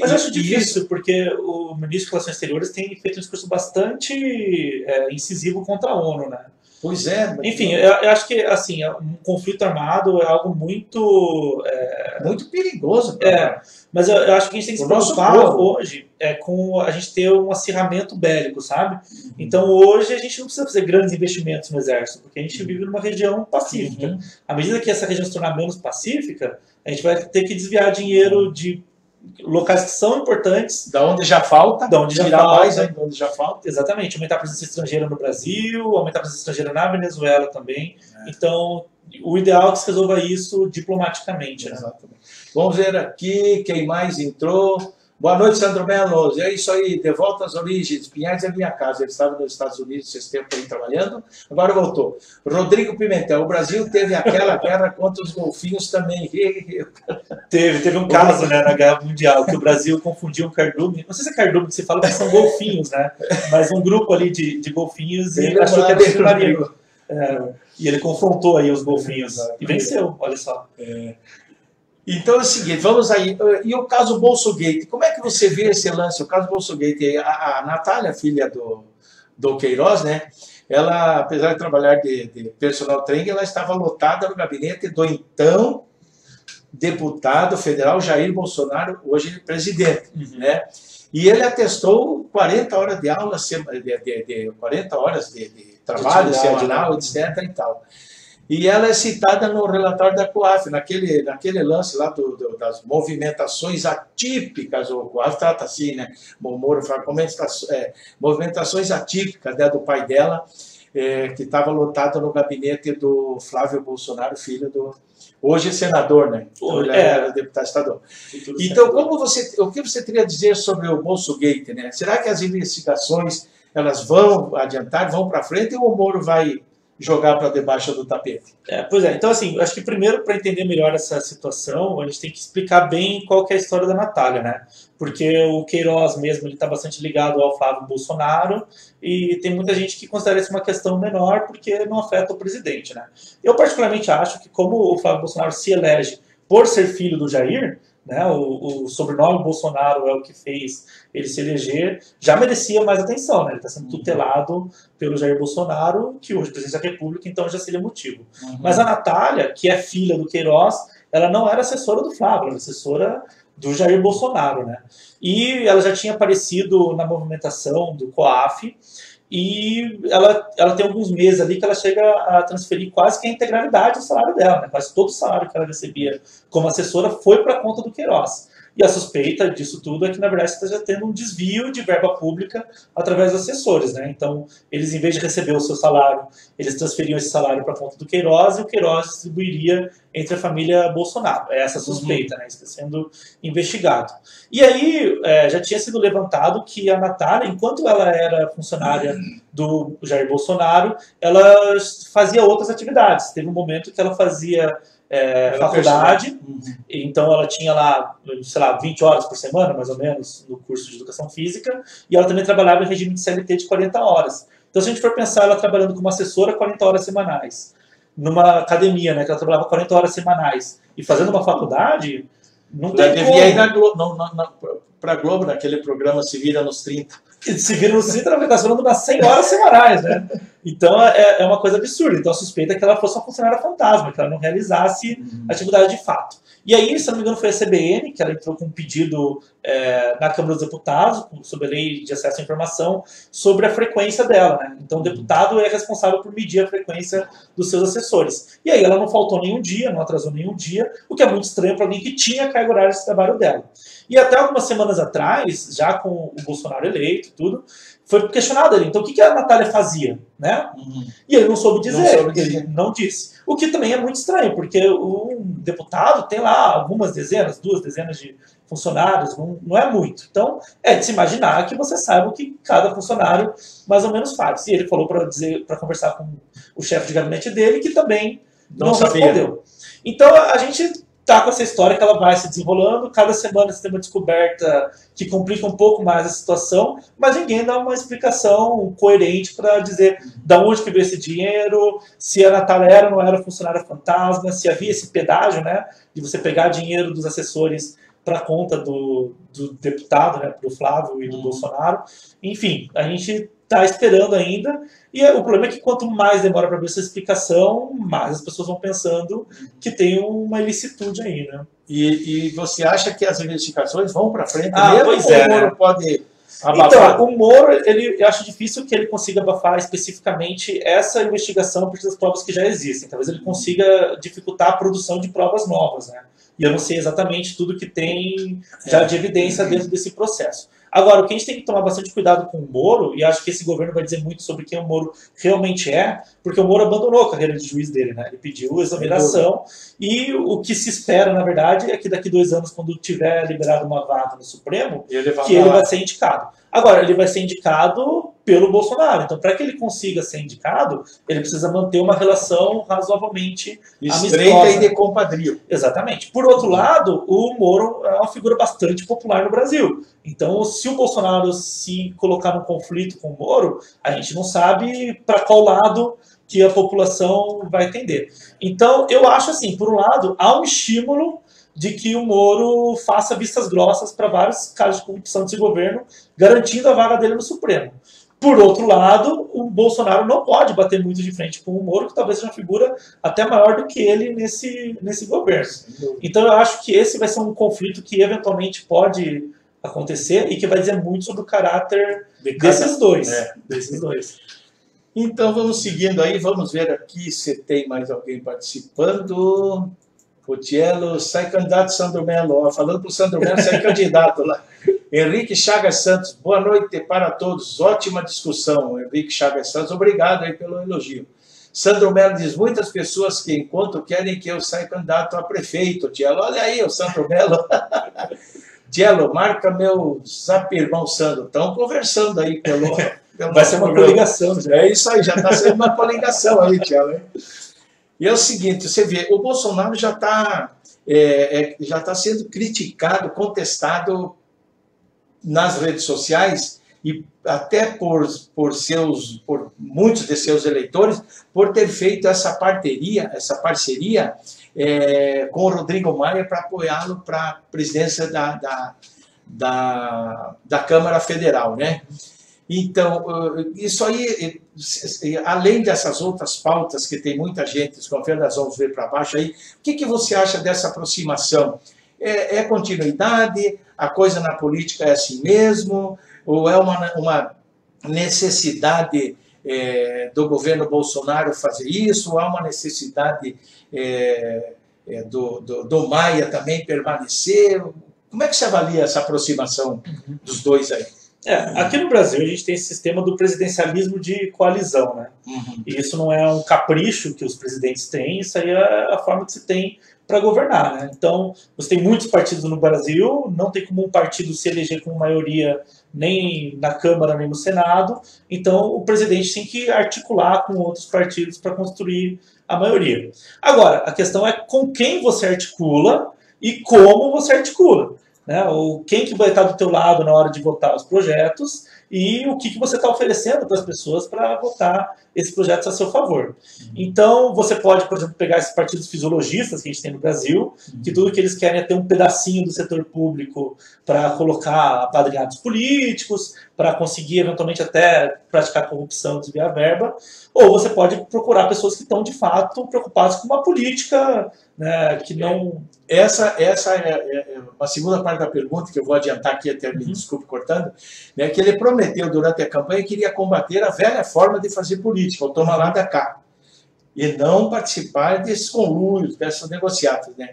Mas eu acho difícil, porque o ministro de Relações Exteriores tem feito um discurso bastante incisivo contra a ONU, né?
Pois é.
Enfim, eu acho que assim, um conflito armado é algo muito...
muito perigoso.
Mas eu acho que a gente tem que se preocupar hoje com a gente ter um acirramento bélico, sabe? Então hoje a gente não precisa fazer grandes investimentos no exército, porque a gente vive numa região pacífica. À medida que essa região se tornar menos pacífica, a gente vai ter que desviar dinheiro de locais que são importantes.
Da onde já falta.
Da onde já
tirar
falta.
mais ainda onde já falta.
Exatamente. Aumentar a presença estrangeira no Brasil, aumentar a presença estrangeira na Venezuela também. Então, o ideal é que se resolva isso diplomaticamente. Né?
Exatamente. Vamos ver aqui quem mais entrou. Boa noite, Sandro Melo. É isso aí, de volta às origens. Pinhais é minha casa. Ele estava nos Estados Unidos esse tempo aí trabalhando, agora voltou. Rodrigo Pimentel. O Brasil teve aquela guerra contra os golfinhos também.
Teve um caso, né, na Guerra Mundial, que o Brasil confundiu um cardume. Não sei se é cardume que se fala, mas são golfinhos, né? Mas um grupo ali de golfinhos e achou que era submarino. E ele confrontou aí os golfinhos e venceu, olha só.
Então é o seguinte, vamos aí. E o caso Bolsogate, como é que você vê esse lance? O caso Bolsogate, a Natália, filha do Queiroz, né? Ela, apesar de trabalhar de personal trainer, ela estava lotada no gabinete do então deputado federal Jair Bolsonaro, hoje presidente, né? E ele atestou 40 horas de aula, 40 horas de trabalho semanal, etc. e tal. E ela é citada no relatório da COAF, naquele lance lá das movimentações atípicas, o COAF trata assim, né? O Moro fala movimentações atípicas, né, do pai dela, que estava lotado no gabinete do Flávio Bolsonaro, filho do... Hoje senador, né? Então, ele era deputado estadual. Então, o que você teria a dizer sobre o Bolsogate, né? Será que as investigações elas vão adiantar, vão para frente, ou o Moro vai jogar para debaixo do tapete?
Pois é, então assim, acho que primeiro, para entender melhor essa situação, a gente tem que explicar bem qual que é a história da Natália, né? Porque o Queiroz mesmo, ele está bastante ligado ao Flávio Bolsonaro e tem muita gente que considera isso uma questão menor porque não afeta o presidente, né? Eu particularmente acho que como o Flávio Bolsonaro se elege por ser filho do Jair, né, o sobrenome Bolsonaro é o que fez ele se eleger, já merecia mais atenção, né? Ele está sendo tutelado pelo Jair Bolsonaro, que hoje é presidente da República, então já seria motivo. Mas a Natália, que é filha do Queiroz, ela não era assessora do Flávio, ela era assessora do Jair Bolsonaro, né? E ela já tinha aparecido na movimentação do COAF, e ela tem alguns meses ali que ela chega a transferir quase que a integralidade do salário dela, né? Quase todo o salário que ela recebia como assessora foi para a conta do Queiroz. E a suspeita disso tudo é que, na verdade, você está já tendo um desvio de verba pública através dos assessores, né? Então, eles, em vez de receber o seu salário, eles transferiam esse salário para a conta do Queiroz e o Queiroz distribuiria entre a família Bolsonaro. É essa suspeita, né? Isso está sendo investigado. E aí, já tinha sido levantado que a Natália, enquanto ela era funcionária do Jair Bolsonaro, ela fazia outras atividades. Teve um momento que ela fazia faculdade, então ela tinha lá, sei lá, 20 horas por semana, mais ou menos, no curso de Educação Física, e ela também trabalhava em regime de CLT de 40 horas. Então, se a gente for pensar ela trabalhando como assessora 40 horas semanais, numa academia, né, que ela trabalhava 40 horas semanais, e fazendo uma faculdade, não tem como.
Devia ir para a Globo, naquele programa Se Vira nos 30.
Se vira nos 30, ela está falando nas 100 horas semanais, né? Então é uma coisa absurda. Então a suspeita é que ela fosse uma funcionária fantasma, que ela não realizasse atividade de fato. E aí, se não me engano, foi a CBN, que ela entrou com um pedido na Câmara dos Deputados, sobre a Lei de Acesso à Informação, sobre a frequência dela, né? Então o deputado é responsável por medir a frequência dos seus assessores. E aí ela não faltou nenhum dia, não atrasou nenhum dia, o que é muito estranho para alguém que tinha carga horária de trabalho dela. E até algumas semanas atrás, já com o Bolsonaro eleito, tudo, foi questionado ele. Então, o que a Natália fazia, né? E ele não soube dizer, ele não disse. O que também é muito estranho, porque um deputado tem lá algumas dezenas, 2 dezenas de funcionários, não é muito. Então, é de se imaginar que você saiba o que cada funcionário mais ou menos faz. E ele falou para conversar com o chefe de gabinete dele, que também não respondeu. Então, a gente tá com essa história que ela vai se desenrolando, cada semana você tem uma descoberta que complica um pouco mais a situação, mas ninguém dá uma explicação coerente para dizer de onde que veio esse dinheiro, se a Natália era ou não era funcionária fantasma, se havia esse pedágio, né, de você pegar dinheiro dos assessores para conta do deputado, né, do Flávio e do Bolsonaro. Enfim, a gente está esperando ainda, e o problema é que quanto mais demora para ver essa explicação, mais as pessoas vão pensando que tem uma ilicitude aí, né?
E você acha que as investigações vão para frente
mesmo? Pois é,
o Moro, né, pode abafar?
Então, o Moro, eu acho difícil que ele consiga abafar especificamente essa investigação por das provas que já existem. Talvez ele consiga dificultar a produção de provas novas, né? e eu não sei exatamente tudo que tem já de evidência dentro desse processo. Agora, o que a gente tem que tomar bastante cuidado com o Moro, e acho que esse governo vai dizer muito sobre quem o Moro realmente é, porque o Moro abandonou a carreira de juiz dele, né? Ele pediu exoneração, e o que se espera, na verdade, é que daqui 2 anos, quando tiver liberado uma vaga no Supremo, que ele vai ser indicado. Agora, ele vai ser indicado pelo Bolsonaro. Então, para que ele consiga ser indicado, ele precisa manter uma relação razoavelmente
estreita e de compadrio.
Exatamente. Por outro lado, o Moro é uma figura bastante popular no Brasil. Então, se o Bolsonaro se colocar num conflito com o Moro, a gente não sabe para qual lado que a população vai tender. Então, eu acho assim, por um lado, há um estímulo de que o Moro faça vistas grossas para vários casos de corrupção desse governo, garantindo a vaga dele no Supremo. Por outro lado, o Bolsonaro não pode bater muito de frente com o Moro, que talvez seja uma figura até maior do que ele nesse governo. Então eu acho que esse vai ser um conflito que eventualmente pode acontecer e que vai dizer muito sobre o caráter desses dois. Desses dois.
Então vamos seguindo aí, vamos ver aqui se tem mais alguém participando. O Tielo sai candidato Sandro Melo, falando para o Sandro Melo sai candidato lá. Henrique Chagas Santos, boa noite para todos, ótima discussão. Henrique Chagas Santos, obrigado aí pelo elogio. Sandro Melo diz, muitas pessoas que encontro querem que eu saia candidato a prefeito. Tielo, olha aí o Sandro Melo. Tielo, marca meu zap, irmão Sandro. Estão conversando aí pelo
vai ser uma coligação. Já.
É isso aí, já está sendo uma coligação aí, Tielo. E é o seguinte, você vê, o Bolsonaro já está sendo criticado, contestado nas redes sociais e até por muitos de seus eleitores, por ter feito essa parceria com o Rodrigo Maia para apoiá-lo para a presidência da Câmara Federal, né? Então, isso aí, além dessas outras pautas que tem muita gente desconfiando, nós vamos ver para baixo aí, o que você acha dessa aproximação? É continuidade? A coisa na política é assim mesmo? Ou é uma necessidade do governo Bolsonaro fazer isso? Ou há uma necessidade do Maia também permanecer? Como é que você avalia essa aproximação dos dois aí?
Aqui no Brasil a gente tem esse sistema do presidencialismo de coalizão, né? E isso não é um capricho que os presidentes têm, isso aí é a forma que se tem para governar, né? Então, você tem muitos partidos no Brasil, não tem como um partido se eleger com maioria nem na Câmara nem no Senado, então o presidente tem que articular com outros partidos para construir a maioria. Agora, a questão é com quem você articula e como você articula. Né, quem que vai estar do teu lado na hora de votar os projetos e o que você está oferecendo para as pessoas para votar esses projetos a seu favor. Então, você pode, por exemplo, pegar esses partidos fisiologistas que a gente tem no Brasil, que tudo que eles querem é ter um pedacinho do setor público para colocar apadrinhados políticos, para conseguir, eventualmente, até praticar corrupção, desviar verba, ou você pode procurar pessoas que estão, de fato, preocupadas com uma política, né, que não...
Essa é a segunda parte da pergunta, que eu vou adiantar aqui, até me desculpe cortando, né, que ele prometeu durante a campanha que iria combater a velha forma de fazer política, o toma lá da cá, e não participar desses conluios, dessas negociatas, né?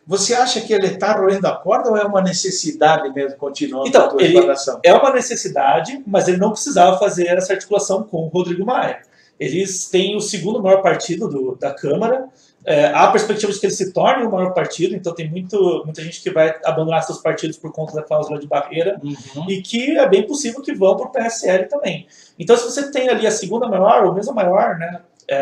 Você acha que ele está roendo a corda ou é uma necessidade mesmo continuando
então,
a tua explanação?
É uma necessidade, mas ele não precisava fazer essa articulação com o Rodrigo Maia. Eles têm o segundo maior partido da Câmara, há perspectiva de que ele se torne o maior partido, então tem muita gente que vai abandonar seus partidos por conta da cláusula de barreira, e que é bem possível que vão para o PSL também. Então, se você tem ali a segunda maior, ou mesmo a maior, né,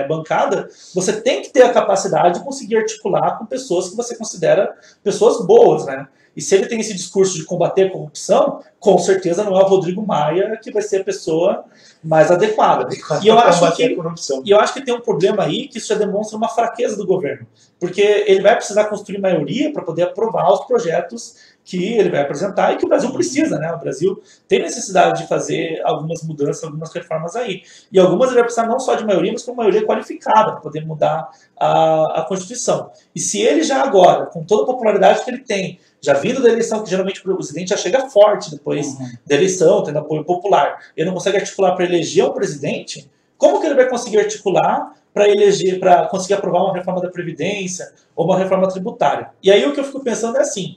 bancada, você tem que ter a capacidade de conseguir articular com pessoas que você considera pessoas boas, né? E se ele tem esse discurso de combater a corrupção, com certeza não é o Rodrigo Maia que vai ser a pessoa mais adequada. E eu acho que tem um problema aí que isso já demonstra uma fraqueza do governo. Porque ele vai precisar construir maioria para poder aprovar os projetos que ele vai apresentar e que o Brasil precisa, né? O Brasil tem necessidade de fazer algumas mudanças, algumas reformas aí. E algumas ele vai precisar não só de maioria, mas com maioria qualificada para poder mudar a Constituição. E se ele já agora, com toda a popularidade que ele tem, já vindo da eleição, que geralmente o presidente já chega forte depois da eleição, tendo apoio popular, ele não consegue articular para eleger um presidente, como que ele vai conseguir articular para eleger, para conseguir aprovar uma reforma da Previdência ou uma reforma tributária. E aí o que eu fico pensando é assim,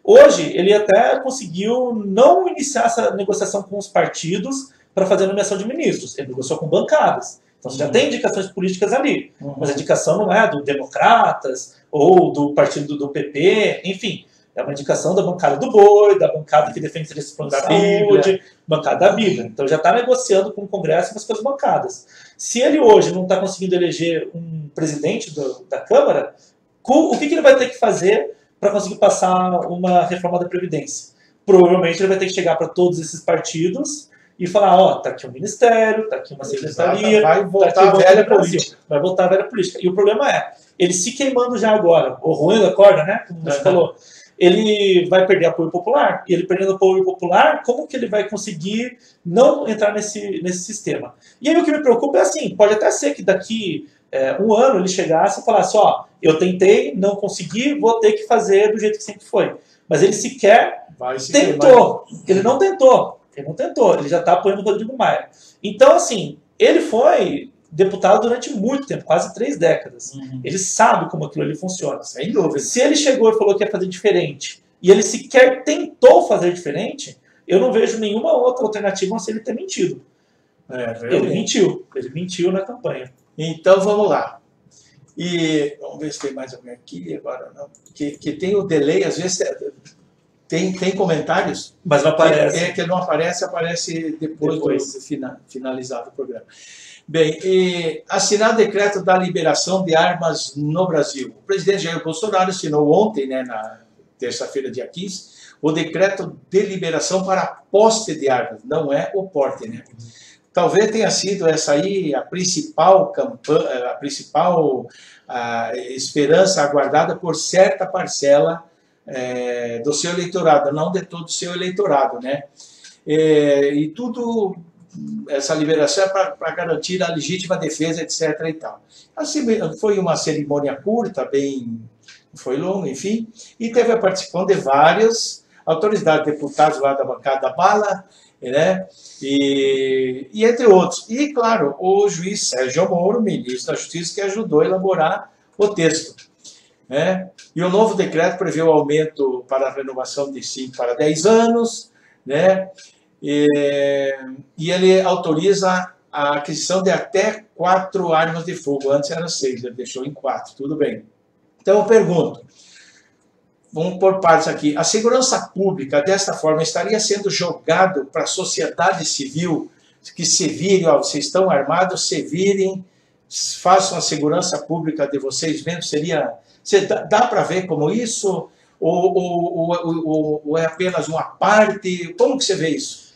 hoje ele até conseguiu não iniciar essa negociação com os partidos para fazer a nomeação de ministros, ele negociou com bancadas. Então você já tem indicações políticas ali, mas a indicação não é do Democratas ou do partido do PP, enfim, é uma indicação da bancada do boi, da bancada que defende interesses da saúde, bancada da Bíblia. Então já está negociando com o Congresso e com as bancadas. Se ele hoje não está conseguindo eleger um presidente da Câmara, o que ele vai ter que fazer para conseguir passar uma reforma da Previdência? Provavelmente ele vai ter que chegar para todos esses partidos e falar, ó, tá aqui um ministério, tá aqui uma secretaria,
vai voltar
tá aqui
a velha política.
Vai voltar a velha política. E o problema é, ele se queimando já agora, o ruim da corda, né, como você falou, ele vai perder apoio popular. E ele perdendo apoio popular, como que ele vai conseguir não entrar nesse sistema? E aí o que me preocupa é assim, pode até ser que daqui um ano ele chegasse e falasse, ó, eu tentei, não consegui, vou ter que fazer do jeito que sempre foi. Mas ele sequer tentou. Ele não tentou. Ele já está apoiando o Rodrigo Maia. Então, assim, ele foi deputado durante muito tempo, quase 3 décadas. Ele sabe como aquilo ali funciona.
Sem dúvida.
Se ele chegou e falou que ia fazer diferente, e ele sequer tentou fazer diferente, eu não vejo nenhuma outra alternativa a não ser ele ter mentido. Ele mentiu na campanha.
Então, vamos lá. E vamos ver se tem mais alguém aqui agora. Não. Que tem o delay, às vezes tem comentários,
mas não aparece.
Que não aparece, aparece depois. Do finalizado o programa. Bem, assinar o decreto da liberação de armas no Brasil. O presidente Jair Bolsonaro assinou ontem, né, na terça-feira, dia 15, o decreto de liberação para a posse de armas, não é o porte, né? Talvez tenha sido essa aí a principal campanha, a principal esperança aguardada por certa parcela do seu eleitorado, não de todo o seu eleitorado, né? E tudo, essa liberação é para garantir a legítima defesa, etc. e tal. Assim, foi uma cerimônia curta, bem, foi longa, enfim, e teve a participação de várias autoridades, deputados lá da bancada da bala, né? E entre outros. E, claro, o juiz Sérgio Moro, ministro da Justiça, que ajudou a elaborar o texto, né? E o novo decreto prevê o aumento para a renovação de 5 para 10 anos, né? E ele autoriza a aquisição de até 4 armas de fogo. Antes eram 6, ele deixou em 4, tudo bem. Então eu pergunto, vamos por partes aqui, a segurança pública desta forma estaria sendo jogado para a sociedade civil, que se virem, ó, vocês estão armados, se virem, façam a segurança pública de vocês mesmos, seria... Dá para ver como isso? Ou é apenas uma parte? Como que você vê isso?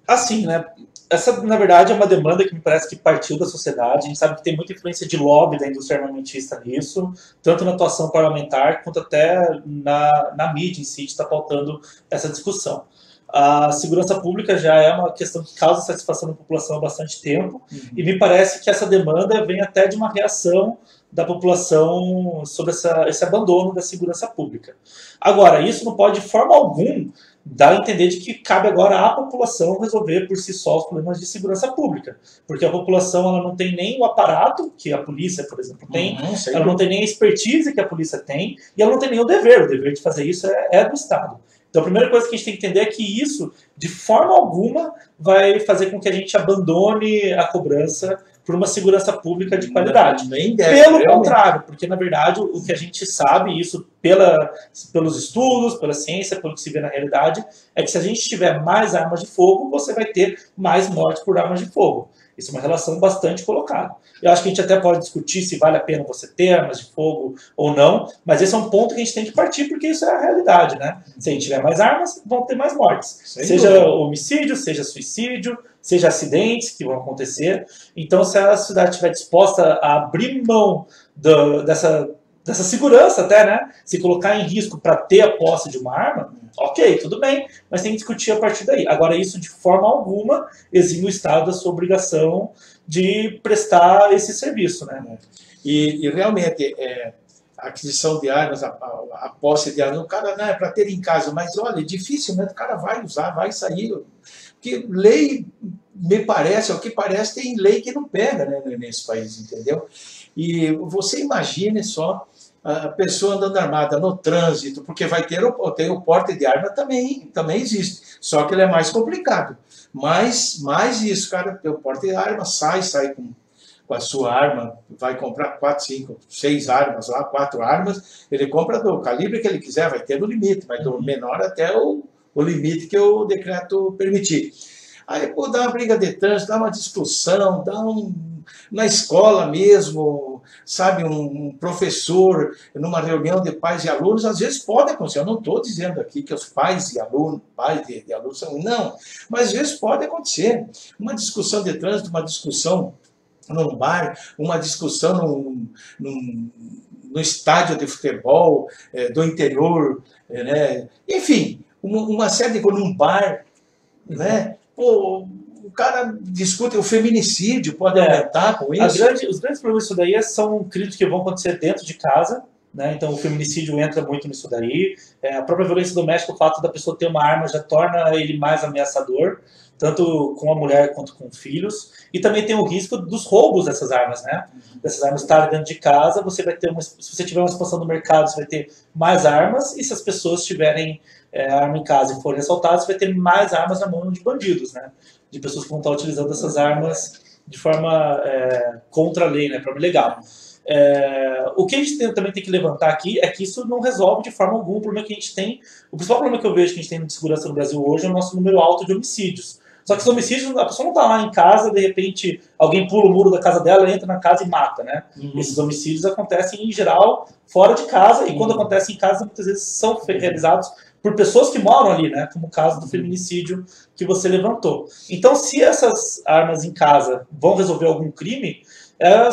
Assim, né? Essa, na verdade, é uma demanda que me parece que partiu da sociedade. A gente sabe que tem muita influência de lobby da indústria armamentista nisso, tanto na atuação parlamentar, quanto até na mídia em si, está pautando essa discussão. A segurança pública já é uma questão que causa satisfação na população há bastante tempo, e me parece que essa demanda vem até de uma reação da população sobre esse abandono da segurança pública. Agora, isso não pode, de forma alguma, dar a entender de que cabe agora à população resolver por si só os problemas de segurança pública. Porque a população ela não tem nem o aparato que a polícia, por exemplo, tem, ela não tem nem a expertise que a polícia tem, e ela não tem nem o dever de fazer isso é do Estado. Então a primeira coisa que a gente tem que entender é que isso, de forma alguma, vai fazer com que a gente abandone a cobrança por uma segurança pública de qualidade. Pelo contrário, porque na verdade o que a gente sabe, isso pelos estudos, pela ciência, pelo que se vê na realidade, é que se a gente tiver mais armas de fogo, você vai ter mais mortes por armas de fogo. Isso é uma relação bastante colocada. Eu acho que a gente até pode discutir se vale a pena você ter armas de fogo ou não, mas esse é um ponto que a gente tem que partir, porque isso é a realidade, né? Se a gente tiver mais armas, vão ter mais mortes. Seja homicídio, seja suicídio, seja acidentes que vão acontecer. Então, se a sociedade estiver disposta a abrir mão dessa segurança até, né? Se colocar em risco para ter a posse de uma arma, ok, tudo bem, mas tem que discutir a partir daí. Agora, isso de forma alguma exime o Estado da sua obrigação de prestar esse serviço, né?
E realmente, a aquisição de armas, a posse de armas, o cara não é para ter em casa, mas olha, dificilmente o cara vai usar, vai sair. Porque lei me parece, o que parece, tem lei que não pega, né, nesse país, entendeu? E você imagine só a pessoa andando armada no trânsito, porque vai ter o porte de arma também existe, só que ele é mais complicado. Mas isso, cara, o porte de arma sai com a sua arma, vai comprar 4, 5, 6 armas lá, 4 armas, ele compra do calibre que ele quiser, vai ter no limite, vai do menor até o limite que o decreto permitir. Aí, pô, dá uma briga de trânsito, dá uma discussão, na escola mesmo, sabe, um professor, numa reunião de pais e alunos, às vezes pode acontecer. Eu não estou dizendo aqui que os pais de alunos são, não, mas às vezes pode acontecer. Uma discussão de trânsito, uma discussão num bar, uma discussão no estádio de futebol do interior, né? Enfim, uma série de coisas, num bar, né? Pô, o cara discute, o feminicídio pode aumentar com isso.
Os grandes problemas disso daí são crimes que vão acontecer dentro de casa, né? Então o feminicídio entra muito nisso daí. A própria violência doméstica, o fato da pessoa ter uma arma já torna ele mais ameaçador, tanto com a mulher quanto com filhos. E também tem o risco dos roubos dessas armas, né? Dessas armas estarem dentro de casa, se você tiver uma expansão no mercado, você vai ter mais armas, e se as pessoas tiverem arma em casa e forem assaltadas, você vai ter mais armas na mão de bandidos, né? De pessoas que vão estar utilizando essas armas de forma contra a lei, né? Forma ilegal. O que a gente também tem que levantar aqui é que isso não resolve de forma alguma o problema que a gente tem. O principal problema que eu vejo que a gente tem de segurança no Brasil hoje é o nosso número alto de homicídios. Só que os homicídios, a pessoa não está lá em casa, de repente alguém pula o muro da casa dela, entra na casa e mata, né? Esses homicídios acontecem em geral fora de casa, e quando acontecem em casa, muitas vezes são realizados por pessoas que moram ali, né? Como o caso do feminicídio que você levantou. Então, se essas armas em casa vão resolver algum crime,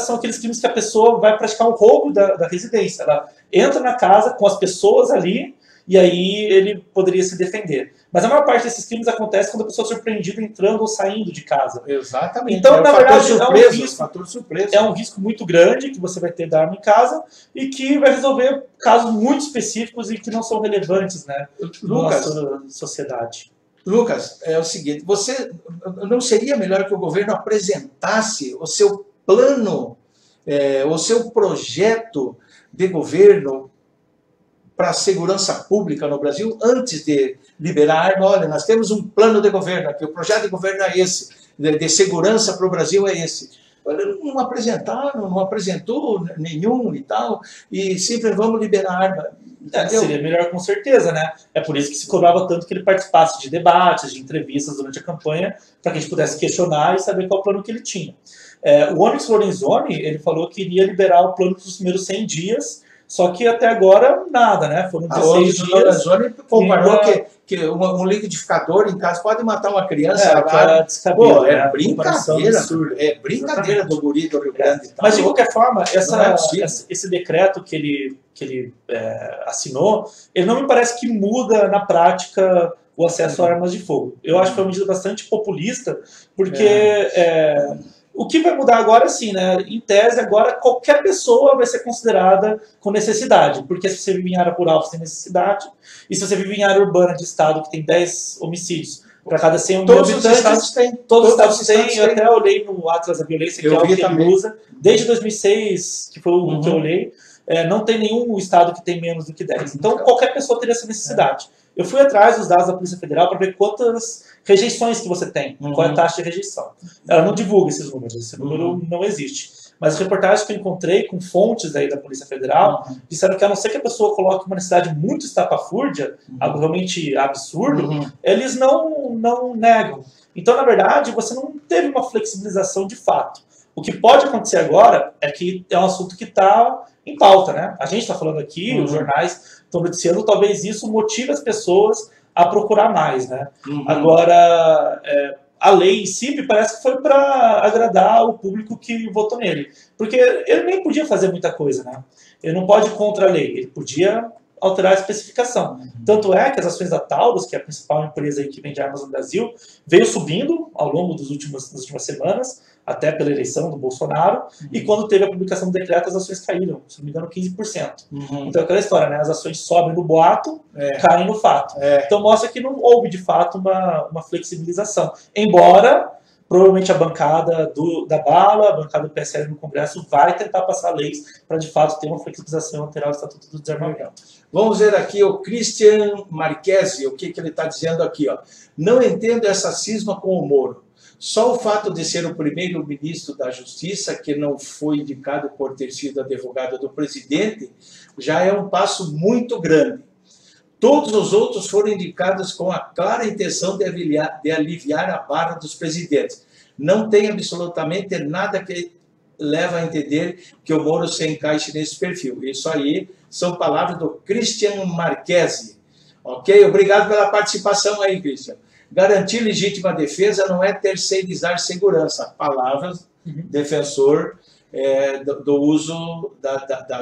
são aqueles crimes que a pessoa vai praticar um roubo da residência. Ela entra na casa com as pessoas ali, e aí ele poderia se defender. Mas a maior parte desses crimes acontece quando a pessoa é surpreendida entrando ou saindo de casa.
Exatamente.
Então, na verdade,
fator surpresa.
É um risco muito grande que você vai ter da arma em casa e que vai resolver casos muito específicos e que não são relevantes, né, na nossa sociedade.
Lucas, é o seguinte, não seria melhor que o governo apresentasse o seu plano, o seu projeto de governo para a segurança pública no Brasil, antes de liberar a arma? Olha, nós temos um plano de governo aqui, o projeto de governo é esse, de segurança para o Brasil é esse. Não apresentaram, não apresentou nenhum e tal, e sempre vamos liberar a arma.
Seria melhor com certeza, né? É por isso que se cobrava tanto que ele participasse de debates, de entrevistas durante a campanha, para que a gente pudesse questionar e saber qual o plano que ele tinha. O Onyx Lorenzoni, ele falou que iria liberar o plano para os primeiros 100 dias, só que até agora nada, né? Foram 16 dias. O
Lorenzoni comparou que um liquidificador em casa pode matar uma criança.
Pô,
é brincadeira do guri do Rio Grande.
Mas de qualquer forma, esse decreto que ele assinou, ele não me parece que muda na prática o acesso a armas de fogo. Eu acho que foi uma medida bastante populista, porque o que vai mudar agora, assim, né? Em tese, agora qualquer pessoa vai ser considerada com necessidade, porque se você vive em área rural, você tem necessidade, e se você vive em área urbana de estado que tem 10 homicídios para cada 100 mil habitantes, todos os estados têm. Eu até olhei no Atlas da Violência, que é o que ele usa, desde 2006, que foi o que eu olhei, não tem nenhum estado que tem menos do que 10. Então, qualquer pessoa teria essa necessidade. Eu fui atrás dos dados da Polícia Federal para ver quantas rejeições que você tem, qual é a taxa de rejeição. Ela não divulga esses números, esse número não existe. Mas as reportagens que eu encontrei com fontes aí da Polícia Federal disseram que, a não ser que a pessoa coloque uma necessidade muito estapafúrdia, algo realmente absurdo, eles não negam. Então, na verdade, você não teve uma flexibilização de fato. O que pode acontecer agora é que é um assunto que está em pauta, né? A gente está falando aqui, os jornais estão noticiando, talvez isso motive as pessoas a procurar mais, né? Agora, a lei em si me parece que foi para agradar o público que votou nele. Porque ele nem podia fazer muita coisa, né? Ele não pode ir contra a lei, ele podia alterar a especificação. Tanto é que as ações da Taurus, que é a principal empresa aí que vende armas no Brasil, veio subindo ao longo das últimas semanas, até pela eleição do Bolsonaro, e quando teve a publicação do decreto, as ações caíram, se não me engano, 15%. Então é aquela história, né? As ações sobem no boato, caem no fato. Então mostra que não houve, de fato, uma flexibilização. Embora provavelmente a bancada da Bala, a bancada do PSL no Congresso vai tentar passar leis para, de fato, ter uma flexibilização lateral do Estatuto do Desarmamento.
Vamos ver aqui o Christian Marquesi, o que ele está dizendo aqui. Ó. Não entendo essa cisma com o Moro. Só o fato de ser o primeiro-ministro da Justiça, que não foi indicado por ter sido advogado do presidente, já é um passo muito grande. Todos os outros foram indicados com a clara intenção de aliviar a barra dos presidentes. Não tem absolutamente nada que leva a entender que o Moro se encaixe nesse perfil. Isso aí são palavras do Christian Marquesi. Ok? Obrigado pela participação aí, Christian. Garantir legítima defesa não é terceirizar segurança. Palavras, defensor do uso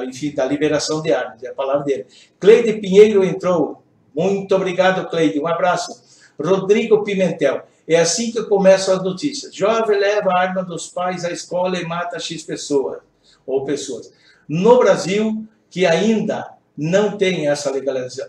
enfim, da liberação de armas. É a palavra dele. Cleide Pinheiro entrou. Muito obrigado, Cleide. Um abraço. Rodrigo Pimentel. É assim que começam as notícias. Jovem leva a arma dos pais à escola e mata X pessoas. Ou pessoas. No Brasil, que ainda não tem essa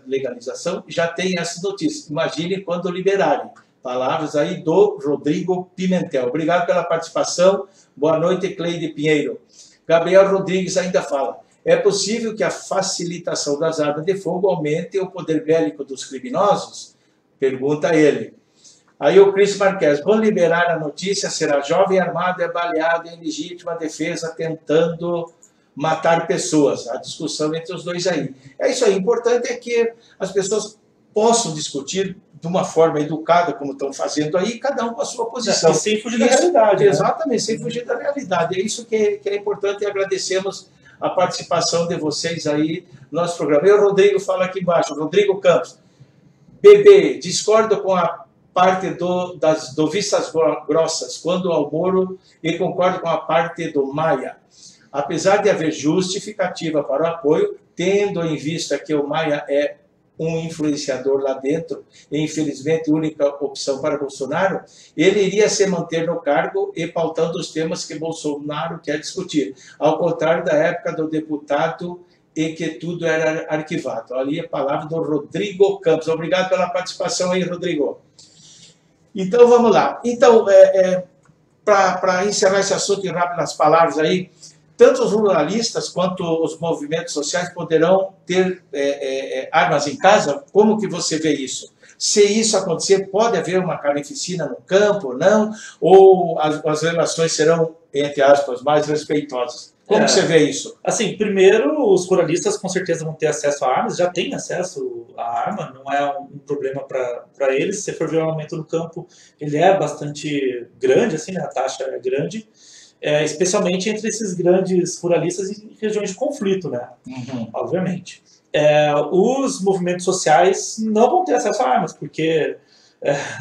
legalização, já tem essas notícias. Imagine quando liberarem. Palavras aí do Rodrigo Pimentel. Obrigado pela participação. Boa noite, Cleide Pinheiro. Gabriel Rodrigues ainda fala. É possível que a facilitação das armas de fogo aumente o poder bélico dos criminosos? Pergunta ele. Aí o Cris Marques. Vão liberar a notícia, será jovem armado é baleado em legítima defesa tentando matar pessoas. A discussão entre os dois aí. É isso aí. O importante é que as pessoas possam discutir de uma forma educada, como estão fazendo aí, cada um com a sua posição.
E sem fugir da realidade.
Exatamente, sem fugir da realidade. É isso que é importante e agradecemos a participação de vocês aí no nosso programa. E o Rodrigo fala aqui embaixo, Rodrigo Campos. Bebê, discordo com a parte do Vistas Grossas, quando ao Moro, e concordo com a parte do Maia. Apesar de haver justificativa para o apoio, tendo em vista que o Maia é um influenciador lá dentro, e infelizmente única opção para Bolsonaro, ele iria se manter no cargo e pautando os temas que Bolsonaro quer discutir, ao contrário da época do deputado e que tudo era arquivado. Ali a palavra do Rodrigo Campos. Obrigado pela participação aí, Rodrigo. Então, vamos lá. Então, para encerrar esse assunto em rápidas palavras aí, tanto os ruralistas quanto os movimentos sociais poderão ter armas em casa? Como que você vê isso? Se isso acontecer, pode haver uma carnificina no campo ou não? Ou as relações serão, entre aspas, mais respeitosas? Como que você vê isso?
Assim, primeiro, os ruralistas com certeza vão ter acesso a armas, já têm acesso à arma, não é um problema para eles. Se for ver o aumento no campo, ele é bastante grande, assim, né? A taxa é grande. Especialmente entre esses grandes ruralistas em regiões de conflito, né? Obviamente. Os movimentos sociais não vão ter acesso a armas, porque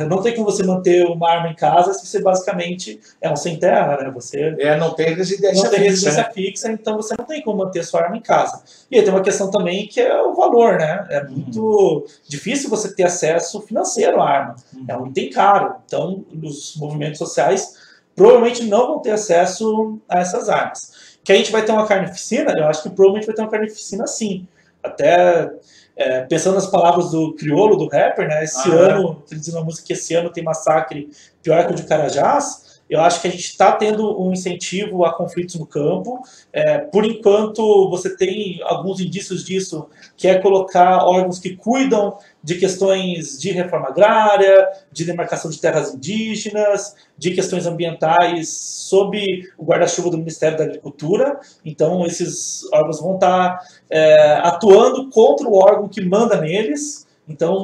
não tem como você manter uma arma em casa se você basicamente é um sem terra, né? Você
não tem residência
fixa, então você não tem como manter a sua arma em casa. E aí tem uma questão também que é o valor, né? É muito difícil você ter acesso financeiro à arma. É um item caro. Então, os movimentos sociais provavelmente não vão ter acesso a essas armas. Que a gente vai ter uma carnificina? Eu acho que provavelmente vai ter uma carnificina sim. Até pensando nas palavras do Criolo, do rapper, né? Esse ano, ele diz na música que esse ano tem massacre pior que o de Carajás. Eu acho que a gente está tendo um incentivo a conflitos no campo. Por enquanto, você tem alguns indícios disso, que é colocar órgãos que cuidam de questões de reforma agrária, de demarcação de terras indígenas, de questões ambientais sob o guarda-chuva do Ministério da Agricultura. Então, esses órgãos vão estar atuando contra o órgão que manda neles. Então,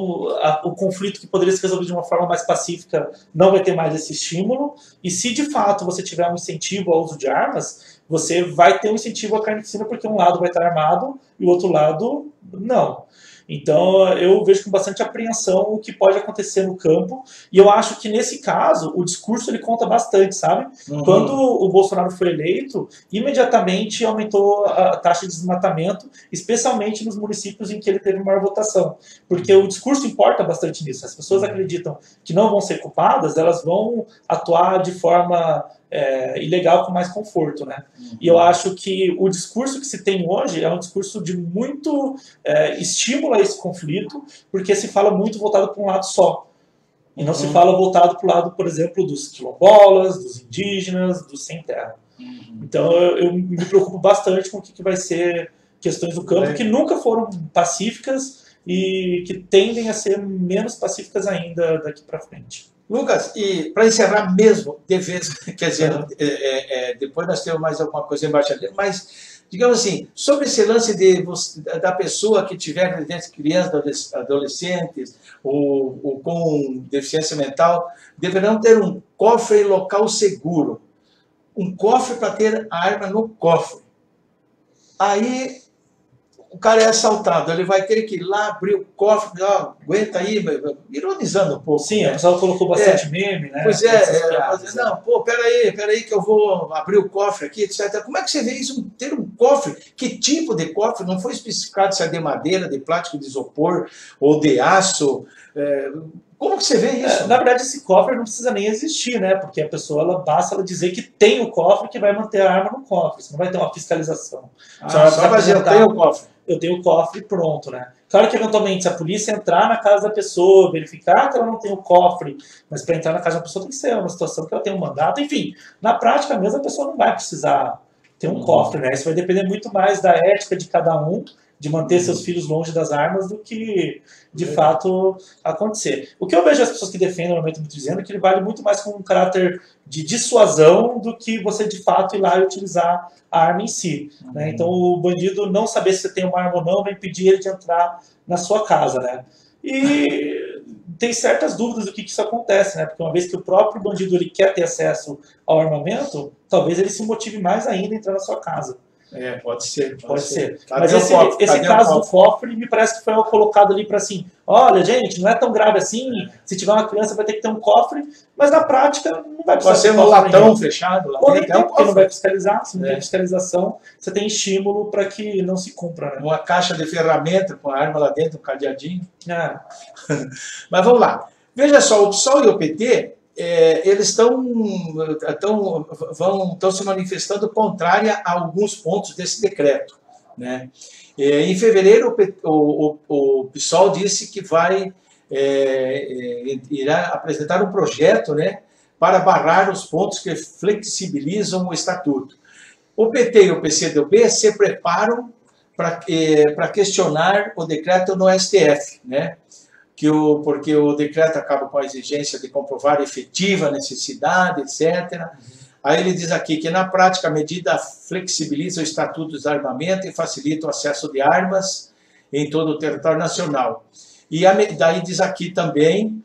o conflito que poderia ser resolvido de uma forma mais pacífica não vai ter mais esse estímulo. E se, de fato, você tiver um incentivo ao uso de armas, você vai ter um incentivo à carnificina, porque um lado vai estar armado e o outro lado não. Então, eu vejo com bastante apreensão o que pode acontecer no campo. E eu acho que, nesse caso, o discurso ele conta bastante, sabe? Quando o Bolsonaro foi eleito, imediatamente aumentou a taxa de desmatamento, especialmente nos municípios em que ele teve maior votação. Porque o discurso importa bastante nisso. As pessoas acreditam que não vão ser culpadas, elas vão atuar de forma ilegal com mais conforto, né? E eu acho que o discurso que se tem hoje é um discurso de muito estímulo a esse conflito, porque se fala muito voltado para um lado só. E não se fala voltado para o lado, por exemplo, dos quilombolas, dos indígenas, dos sem terra. Então eu me preocupo bastante com o que vai ser questões do campo que nunca foram pacíficas e que tendem a ser menos pacíficas ainda daqui para frente.
Lucas, e para encerrar mesmo, de vez, quer dizer, depois nós temos mais alguma coisa embaixo ali, mas, digamos assim, sobre esse lance da pessoa que tiver residência, crianças, adolescentes, ou com deficiência mental, deverão ter um cofre local seguro. Um cofre para ter a arma no cofre. Aí o cara é assaltado, ele vai ter que ir lá abrir o cofre, aguenta aí, ironizando um pouco.
Sim, a pessoa colocou bastante meme, né?
Pois não, pô, peraí que eu vou abrir o cofre aqui, etc. Como é que você vê isso, ter um cofre? Que tipo de cofre? Não foi especificado se é de madeira, de plástico, de isopor ou de aço. Como que você vê isso?
Na verdade, esse cofre não precisa nem existir, né? Porque a pessoa, basta ela dizer que tem o cofre que vai manter a arma no cofre. Você não vai ter uma fiscalização.
Só vai dizer, eu tenho o cofre.
Eu tenho o cofre pronto, né? Claro que, eventualmente, se a polícia entrar na casa da pessoa, verificar que ela não tem o cofre, mas para entrar na casa da pessoa tem que ser uma situação que ela tem um mandato. Enfim, na prática mesmo, a pessoa não vai precisar ter um cofre, né? Isso vai depender muito mais da ética de cada um, de manter seus filhos longe das armas do que, de fato, acontecer. O que eu vejo as pessoas que defendem, normalmente, muito dizendo, é que ele vale muito mais com um caráter de dissuasão do que você, de fato, ir lá e utilizar a arma em si. Né? Então, o bandido não saber se você tem uma arma ou não vai impedir ele de entrar na sua casa. Né? E tem certas dúvidas do que isso acontece, né? Porque uma vez que o próprio bandido ele quer ter acesso ao armamento, talvez ele se motive mais ainda a entrar na sua casa.
Pode ser.
Pode ser. Mas esse caso do cofre me parece que foi colocado ali para assim, olha, gente, não é tão grave assim, se tiver uma criança vai ter que ter um cofre, mas na prática não vai precisar.
Pode ser um latão fechado.
Ou nem tem, porque não vai fiscalizar, se não tem fiscalização, você tem estímulo para que não se cumpra. Né?
Uma caixa de ferramenta com a arma lá dentro, um cadeadinho. Mas vamos lá. Veja só, o PSOL e o PT... eles estão se manifestando contrária a alguns pontos desse decreto. Né? Em fevereiro, o PSOL disse que irá apresentar um projeto, né, para barrar os pontos que flexibilizam o estatuto. O PT e o PCdoB se preparam para questionar o decreto no STF, né? Porque o decreto acaba com a exigência de comprovar efetiva necessidade, etc. Aí ele diz aqui que, na prática, a medida flexibiliza o Estatuto do Desarmamento e facilita o acesso de armas em todo o território nacional. E daí diz aqui também,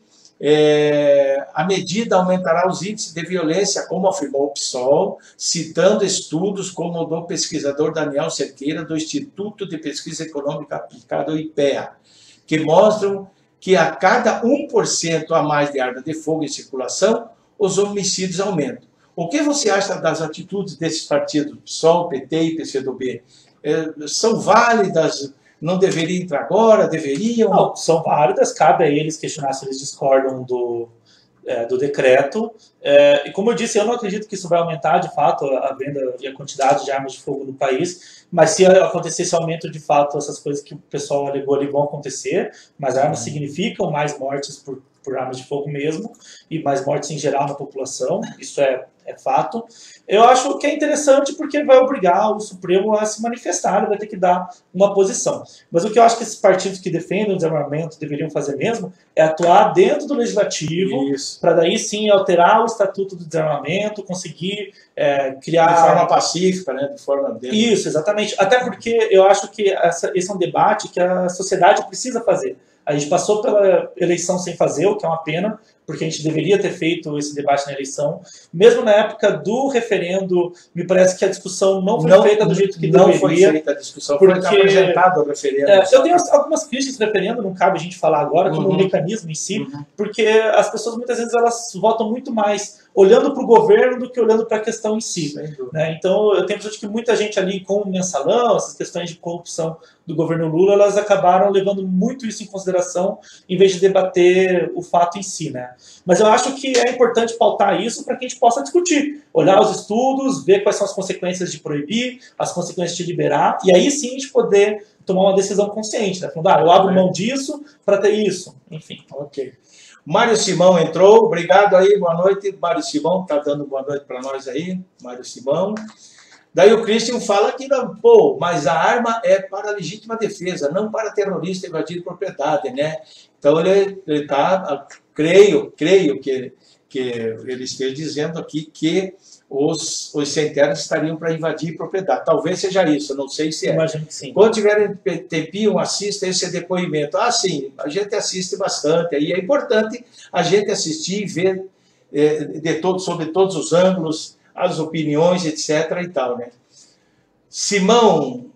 a medida aumentará os índices de violência, como afirmou o PSOL, citando estudos como o do pesquisador Daniel Cerqueira, do Instituto de Pesquisa Econômica Aplicada, o IPEA, que mostram que a cada 1% a mais de arma de fogo em circulação, os homicídios aumentam. O que você acha das atitudes desses partidos, PSOL, PT e PCdoB? São válidas? Não deveriam entrar agora? Deveriam?
Não, são válidas, cabe a eles questionar se eles discordam do decreto. E como eu disse, eu não acredito que isso vai aumentar, de fato, a venda e a quantidade de armas de fogo no país, mas se acontecer esse aumento, de fato, essas coisas que o pessoal alegou ali vão acontecer, mas armas significam mais mortes por armas de fogo mesmo, e mais mortes em geral na população, isso é fato. Eu acho que é interessante porque vai obrigar o Supremo a se manifestar, ele vai ter que dar uma posição. Mas o que eu acho que esses partidos que defendem o desarmamento deveriam fazer mesmo é atuar dentro do Legislativo, para daí sim alterar o Estatuto do Desarmamento, conseguir criar...
De forma pacífica, né? De forma dentro.
Isso, exatamente. Até porque eu acho que esse é um debate que a sociedade precisa fazer. A gente passou pela eleição sem fazer, o que é uma pena, porque a gente deveria ter feito esse debate na eleição. Mesmo na época do referendo, me parece que a discussão não foi feita do jeito que deveria.
Não foi feita a discussão, foi apresentado o referendo.
Eu tenho algumas críticas do referendo, não cabe a gente falar agora, como um mecanismo em si, porque as pessoas muitas vezes elas votam muito mais olhando para o governo do que olhando para a questão em si. Né? Então eu tenho a impressão de que muita gente ali com o mensalão, essas questões de corrupção do governo Lula, elas acabaram levando muito isso em consideração em vez de debater o fato em si. Né? Mas eu acho que é importante pautar isso para que a gente possa discutir, olhar os estudos, ver quais são as consequências de proibir, as consequências de liberar, e aí sim a gente poder tomar uma decisão consciente, né? Falando, eu abro mão disso para ter isso, enfim.
Ok. Mário Simão entrou, obrigado aí, boa noite. Mário Simão está dando boa noite para nós aí, Mário Simão. Daí o Christian fala que, pô, mas a arma é para legítima defesa, não para terrorista invadir propriedade, né? Então ele está, creio que ele esteja dizendo aqui que os sem-terra estariam para invadir propriedade. Talvez seja isso, não sei se é.
Imagino que sim.
Quando tiverem tempinho, assista esse depoimento. Ah, sim, a gente assiste bastante, e é importante a gente assistir e ver sobre todos os ângulos, as opiniões, etc. e tal, né?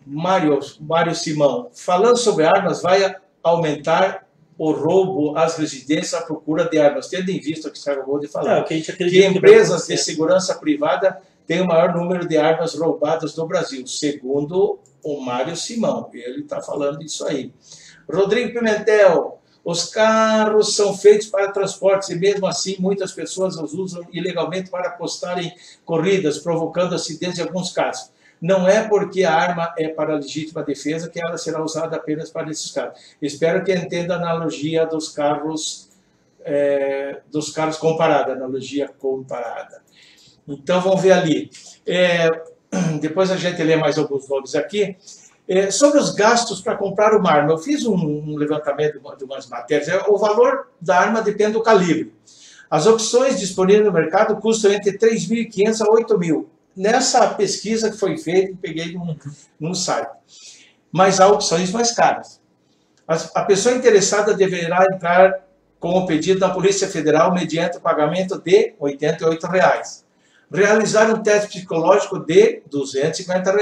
Mário Simão, falando sobre armas, vai aumentar o roubo às residências à procura de armas, tendo em vista o que você acabou de falar, que empresas de segurança privada têm o maior número de armas roubadas no Brasil, segundo o Mário Simão. Ele está falando isso aí. Rodrigo Pimentel, os carros são feitos para transportes e mesmo assim muitas pessoas os usam ilegalmente para apostar em corridas, provocando acidentes em alguns casos. Não é porque a arma é para legítima defesa que ela será usada apenas para esses casos. Espero que entenda a analogia dos carros comparada, analogia comparada. Então, vamos ver ali. Depois a gente lê mais alguns nomes aqui. Sobre os gastos para comprar uma arma, eu fiz um levantamento de umas matérias. O valor da arma depende do calibre. As opções disponíveis no mercado custam entre 3.500 a 8.000. Nessa pesquisa que foi feita, eu peguei num site. Mas há opções mais caras. A pessoa interessada deverá entrar com o pedido da Polícia Federal mediante o pagamento de R$ 88. Realizar um teste psicológico de R$ 250.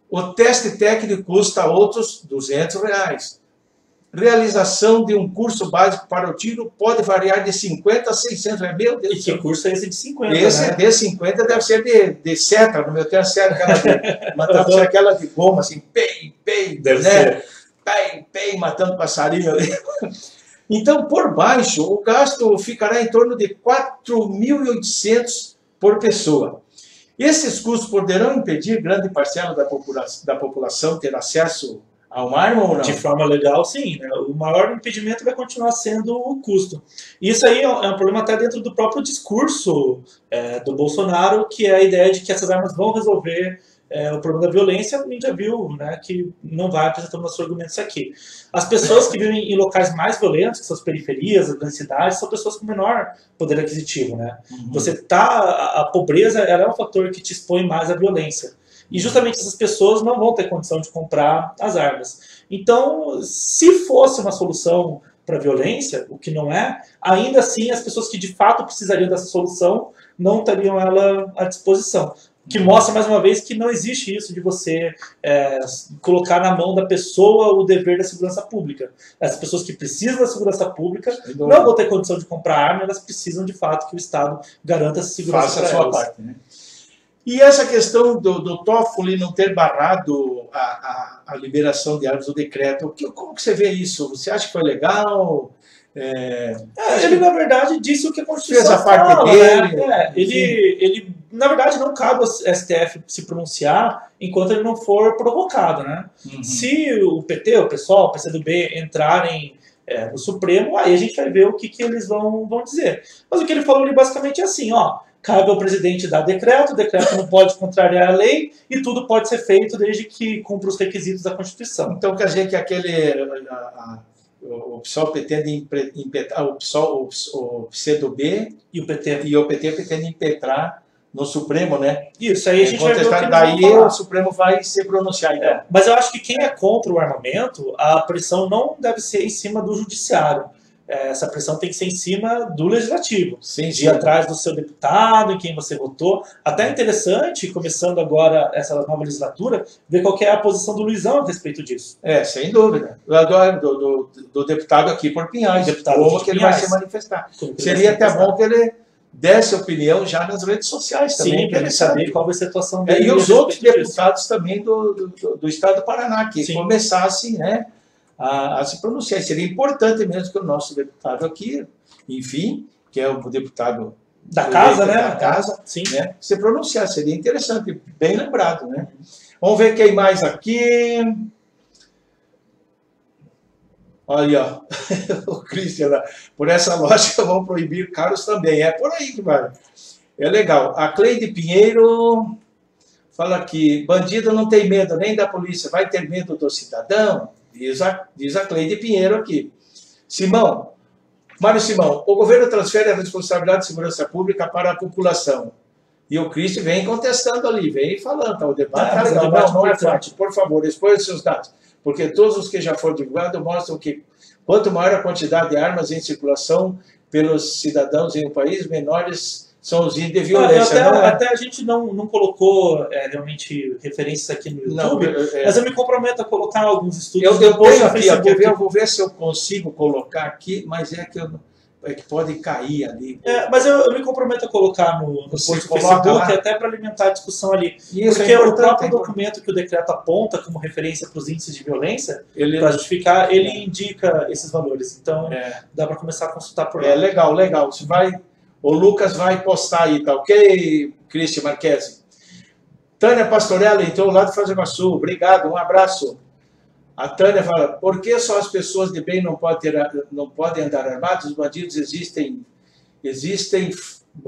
O teste técnico custa outros R$ 200. Realização de um curso básico para o tiro pode variar de 50 a 600 reais. Meu Deus do céu.
E que curso é esse de 50?
Esse de 50 deve ser de seta. No meu tempo, matava aquela de goma, assim, pei,
deve
né?
ser.
Pei, matando passarinho ali. Então, por baixo, o gasto ficará em torno de 4.800 por pessoa. Esses custos poderão impedir grande parcela da população ter acesso a uma arma ou não?
De forma legal, sim. Né? O maior impedimento vai continuar sendo o custo. Isso aí é um problema até dentro do próprio discurso do Bolsonaro, que é a ideia de que essas armas vão resolver o problema da violência. A gente já viu, né, que não vai apresentando nossos argumentos aqui. As pessoas que vivem em locais mais violentos, que são as periferias, as grandes cidades, são pessoas com menor poder aquisitivo. Né? A pobreza ela é um fator que te expõe mais à violência. E justamente essas pessoas não vão ter condição de comprar as armas. Então, se fosse uma solução para a violência, o que não é, ainda assim as pessoas que de fato precisariam dessa solução não teriam ela à disposição. Que mostra, mais uma vez, que não existe isso de você colocar na mão da pessoa o dever da segurança pública. As pessoas que precisam da segurança pública não vão ter condição de comprar arma, elas precisam de fato que o Estado garanta essa segurança.
Faça a sua parte, né? E essa questão do Toffoli não ter barrado a liberação de armas do decreto, como que você vê isso? Você acha que foi legal?
Ele, na verdade, disse o que a Constituição
fez a parte
fala,
dele.
Né? Ele, na verdade, não cabe ao STF se pronunciar enquanto ele não for provocado. Né? Se o PT, o PSOL, o PCdoB entrarem no Supremo, aí a gente vai ver o que eles vão dizer. Mas o que ele falou ali basicamente é assim, cabe ao presidente dar decreto, o decreto não pode contrariar a lei e tudo pode ser feito desde que cumpra os requisitos da Constituição.
Então quer dizer que o PSOL pretende impetrar, o PCdoB
e o PT
pretende impetrar no Supremo, né?
Isso, aí a gente vai ver o que
daí o Supremo vai se pronunciar. Então.
Mas eu acho que quem é contra o armamento, a pressão não deve ser em cima do judiciário. Essa pressão tem que ser em cima do legislativo.
Sim.
Ir atrás do seu deputado, em quem você votou. Até é interessante, começando agora essa nova legislatura, ver qual que é a posição do Luizão a respeito disso.
Sem dúvida. Do deputado aqui por Pinhais. Como que ele vai se manifestar. Seria até bom que ele desse opinião já nas redes sociais também.
Sim, para ele saber qual vai ser a situação dele.
E os outros deputados também do estado do Paraná, que começassem, né, a se pronunciar. Seria importante mesmo que o nosso deputado aqui, enfim, que é o deputado
da casa, né?
Da casa,
sim,
né, se pronunciar. Seria interessante, bem lembrado, né? Vamos ver quem mais aqui. Olha, o Christian, por essa lógica vão proibir carros também. É por aí que vai. É legal. A Cleide Pinheiro fala aqui, bandido não tem medo nem da polícia, vai ter medo do cidadão? Diz a Cleide Pinheiro aqui. Mário Simão, o governo transfere a responsabilidade de segurança pública para a população. E o Cristo vem contestando ali, vem falando, tá, o debate tá legal. Não é forte. Por favor, exponha os seus dados. Porque todos os que já foram divulgados mostram que quanto maior a quantidade de armas em circulação pelos cidadãos em um país, menores são os índices de violência.
Até a gente não colocou realmente referências aqui no YouTube, mas eu me comprometo a colocar alguns estudos.
Eu tenho aqui, eu vou ver se eu consigo colocar aqui, mas é que pode cair ali.
Mas eu me comprometo a colocar no post do Facebook, lá, até para alimentar a discussão ali. Isso porque o próprio documento que o decreto aponta como referência para os índices de violência, para justificar, ele indica esses valores. Então, dá para começar a consultar por lá.
Legal. O Lucas vai postar aí, tá ok, Cristian Marquesi? Tânia Pastorella entrou lá de Foz do Iguaçu. Obrigado, um abraço. A Tânia fala, por que só as pessoas de bem não podem andar armados? Os bandidos existem,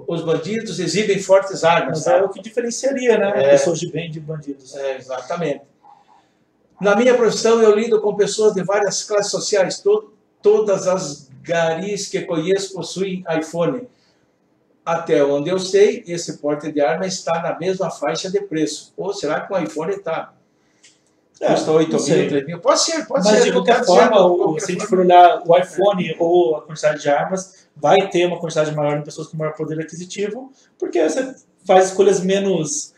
os bandidos exibem fortes armas.
Mas é o que diferenciaria, né? Pessoas de bem de bandidos.
Exatamente. Na minha profissão, eu lido com pessoas de várias classes sociais. Todas as garis que conheço possuem iPhone. Até onde eu sei, esse porte de arma está na mesma faixa de preço. Ou será que o iPhone está... Custa 8 mil, 3 mil. Pode ser.
Mas de qualquer forma, se a gente for olhar o iPhone ou a quantidade de armas, vai ter uma quantidade maior de pessoas com maior poder aquisitivo, porque você faz escolhas menos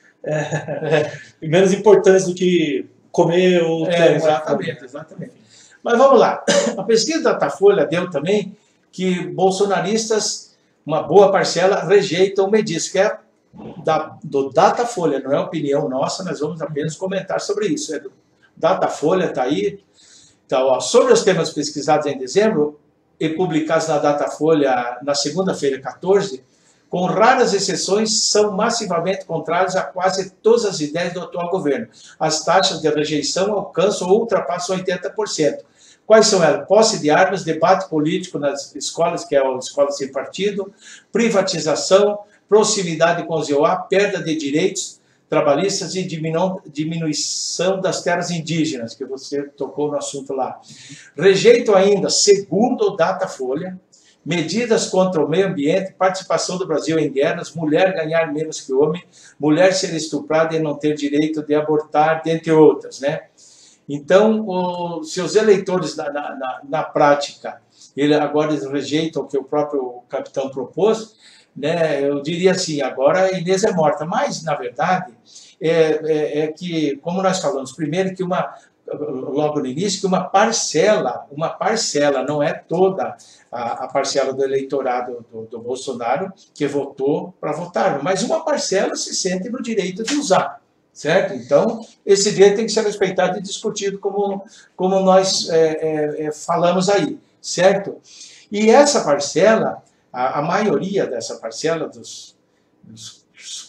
importantes do que comer ou ter
exatamente. Mas vamos lá. A pesquisa da Datafolha deu também que bolsonaristas, uma boa parcela, rejeitam medidas, que é do Datafolha, não é opinião nossa, nós vamos apenas comentar sobre isso. Datafolha está aí. Então, sobre os temas pesquisados em dezembro e publicados na Datafolha na segunda-feira, 14, com raras exceções, são massivamente contrários a quase todas as ideias do atual governo. As taxas de rejeição alcançam ou ultrapassam 80%. Quais são elas? Posse de armas, debate político nas escolas, que é a escola sem partido, privatização, proximidade com os IOA, perda de direitos trabalhistas e diminuição das terras indígenas, que você tocou no assunto lá. Rejeito ainda, segundo o Datafolha, medidas contra o meio ambiente, participação do Brasil em guerras, mulher ganhar menos que homem, mulher ser estuprada e não ter direito de abortar, dentre outras, né? Então, se os eleitores na prática, agora eles rejeitam o que o próprio capitão propôs, né, eu diria assim, agora a Inês é morta, mas, na verdade, é que, como nós falamos, primeiro que logo no início, que uma parcela, não é toda a parcela do eleitorado do Bolsonaro que votou para votar, mas uma parcela se sente no direito de usar, certo? Então, esse direito tem que ser respeitado e discutido como nós falamos aí, certo? E essa parcela, a maioria dessa parcela, dos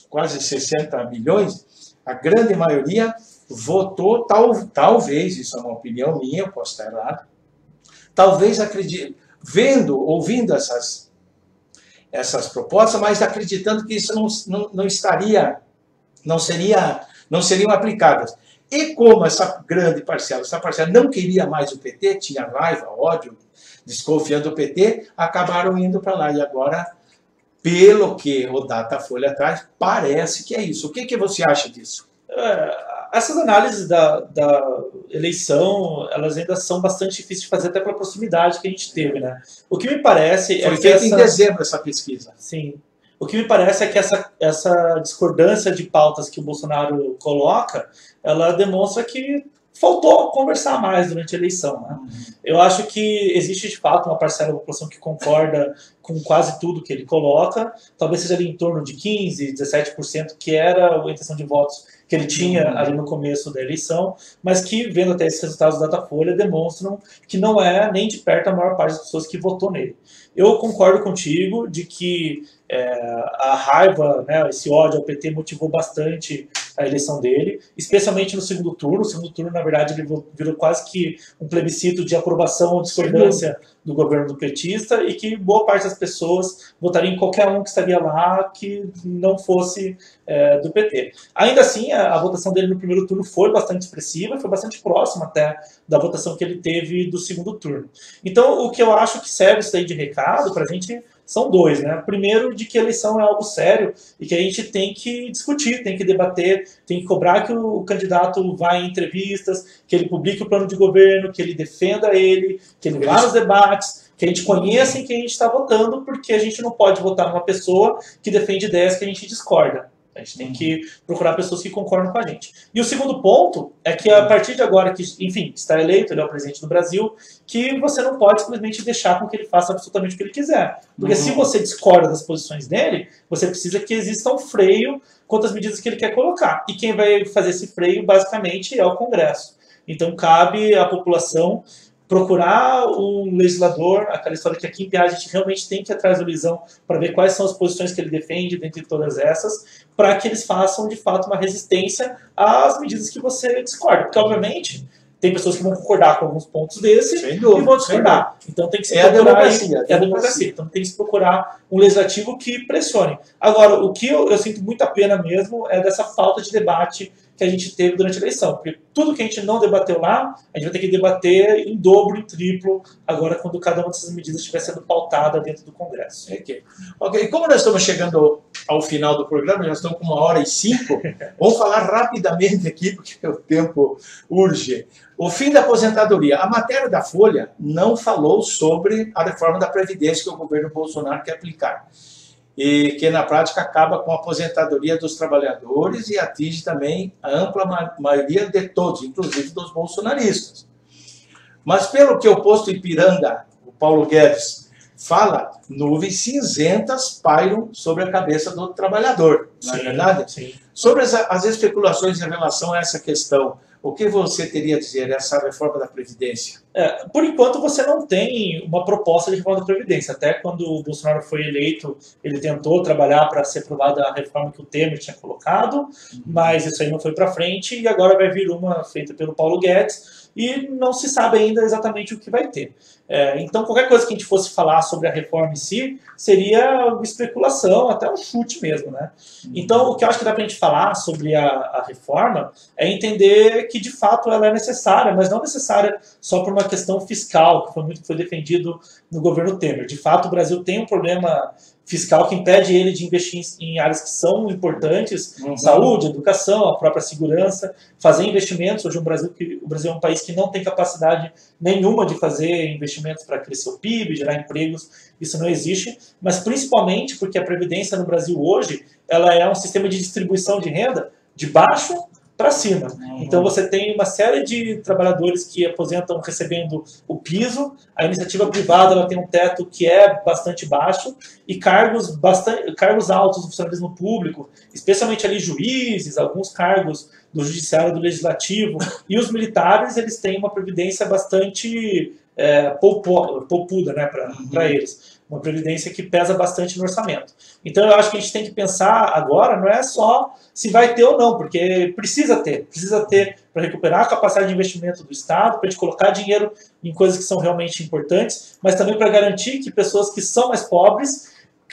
quase 60 milhões, a grande maioria votou, talvez, isso é uma opinião minha, eu posso estar errado, talvez ouvindo essas propostas, mas acreditando que isso não seriam aplicadas. E como essa grande parcela, não queria mais o PT, tinha raiva, ódio, desconfiando do PT, acabaram indo para lá. E agora, pelo que o Datafolha traz, parece que é isso. O que você acha disso?
Essas análises da eleição, elas ainda são bastante difíceis de fazer, até pela proximidade que a gente teve, né? O que me parece
Foi feito em dezembro essa pesquisa.
Sim. O que me parece é que essa discordância de pautas que o Bolsonaro coloca, ela demonstra que faltou conversar mais durante a eleição, né? Eu acho que existe, de fato, uma parcela da população que concorda com quase tudo que ele coloca, talvez seja ali em torno de 15%, 17%, que era a intenção de votos que ele tinha ali no começo da eleição, mas que, vendo até esses resultados da Datafolha, demonstram que não é nem de perto a maior parte das pessoas que votou nele. Eu concordo contigo de que a raiva, né, esse ódio ao PT motivou bastante a eleição dele, especialmente no segundo turno. O segundo turno, na verdade, ele virou quase que um plebiscito de aprovação ou discordância do governo do petista, e que boa parte das pessoas votariam em qualquer um que estaria lá que não fosse do PT. Ainda assim, a votação dele no primeiro turno foi bastante expressiva, foi bastante próxima até da votação que ele teve do segundo turno. Então, o que eu acho que serve isso aí de recado para a gente são dois, né? Primeiro, de que a eleição é algo sério e que a gente tem que discutir, tem que debater, tem que cobrar que o candidato vá em entrevistas, que ele publique o plano de governo, que ele defenda ele, que ele vá nos debates, que a gente conheça em quem a gente está votando, porque a gente não pode votar numa pessoa que defende ideias que a gente discorda. A gente tem que procurar pessoas que concordam com a gente. E o segundo ponto é que a partir de agora que, enfim, está eleito, ele é o presidente do Brasil, que você não pode simplesmente deixar com que ele faça absolutamente o que ele quiser. Porque se você discorda das posições dele, você precisa que exista um freio quanto às medidas que ele quer colocar. E quem vai fazer esse freio, basicamente, é o Congresso. Então cabe à população procurar um legislador, aquela história que aqui em Piá a gente realmente tem que ir atrás do Luizão para ver quais são as posições que ele defende dentre todas essas, para que eles façam de fato uma resistência às medidas que você discorda. Porque, obviamente, tem pessoas que vão concordar com alguns pontos desses e vão discordar. Então tem que se procurar. É a democracia. Então tem que se procurar um legislativo que pressione. Agora, o que eu sinto muita pena mesmo é dessa falta de debate que a gente teve durante a eleição. Porque tudo que a gente não debateu lá, a gente vai ter que debater em dobro, em triplo, agora quando cada uma dessas medidas estiver sendo pautada dentro do Congresso.
Ok, como nós estamos chegando ao final do programa, já estamos com 1h05, vamos falar rapidamente aqui, porque o tempo urge. O fim da aposentadoria. A matéria da Folha não falou sobre a reforma da Previdência que o governo Bolsonaro quer aplicar, e que na prática acaba com a aposentadoria dos trabalhadores e atinge também a ampla maioria de todos, inclusive dos bolsonaristas. Mas pelo que o posto Ipiranga, o Paulo Guedes, fala, nuvens cinzentas pairam sobre a cabeça do trabalhador, não é verdade?
Sim.
Sobre as especulações em relação a essa questão, o que você teria a dizer essa reforma da Previdência?
Por enquanto você não tem uma proposta de reforma da Previdência. Até quando o Bolsonaro foi eleito, ele tentou trabalhar para ser aprovada a reforma que o Temer tinha colocado, mas isso aí não foi para frente, e agora vai vir uma feita pelo Paulo Guedes, e não se sabe ainda exatamente o que vai ter. Então qualquer coisa que a gente fosse falar sobre a reforma em si, seria uma especulação, até um chute mesmo, né? Então o que eu acho que dá para a gente falar sobre a reforma é entender que de fato ela é necessária, mas não necessária só por uma questão fiscal, que foi defendido no governo Temer. De fato o Brasil tem um problema fiscal que impede ele de investir em áreas que são importantes, saúde, educação, a própria segurança, fazer investimentos. Hoje o Brasil é um país que não tem capacidade nenhuma de fazer investimentos para crescer o PIB, gerar empregos, isso não existe, mas principalmente porque a Previdência no Brasil hoje ela é um sistema de distribuição de renda de baixo para cima. Então você tem uma série de trabalhadores que aposentam recebendo o piso, a iniciativa privada ela tem um teto que é bastante baixo, e cargos altos do funcionalismo público, especialmente ali juízes, alguns cargos do judiciário, do legislativo, e os militares eles têm uma previdência bastante poupuda, né, para eles. Uma previdência que pesa bastante no orçamento. Então eu acho que a gente tem que pensar agora, não é só se vai ter ou não, porque precisa ter para recuperar a capacidade de investimento do Estado, para a gente colocar dinheiro em coisas que são realmente importantes, mas também para garantir que pessoas que são mais pobres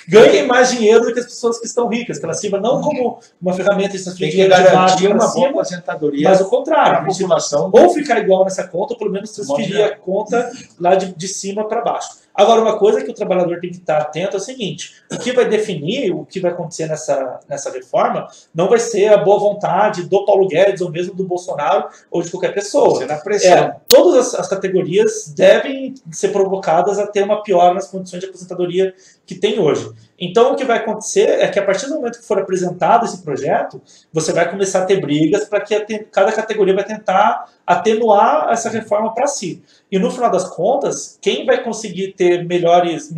ganhem mais dinheiro do que as pessoas que estão ricas, que ela sirva não como uma ferramenta de transferir dinheiro de baixo para cima, aposentadoria, mas o contrário, a população ou ficar igual nessa conta, ou pelo menos transferir a conta lá de cima para baixo. Agora, uma coisa que o trabalhador tem que estar atento é o seguinte: o que vai definir o que vai acontecer nessa reforma não vai ser a boa vontade do Paulo Guedes ou mesmo do Bolsonaro ou de qualquer pessoa.
Será pressão.
Todas as categorias devem ser provocadas a ter uma piora nas condições de aposentadoria que tem hoje. Então, o que vai acontecer é que a partir do momento que for apresentado esse projeto, você vai começar a ter brigas para que cada categoria vai tentar atenuar essa reforma para si. E no final das contas, quem vai conseguir ter menores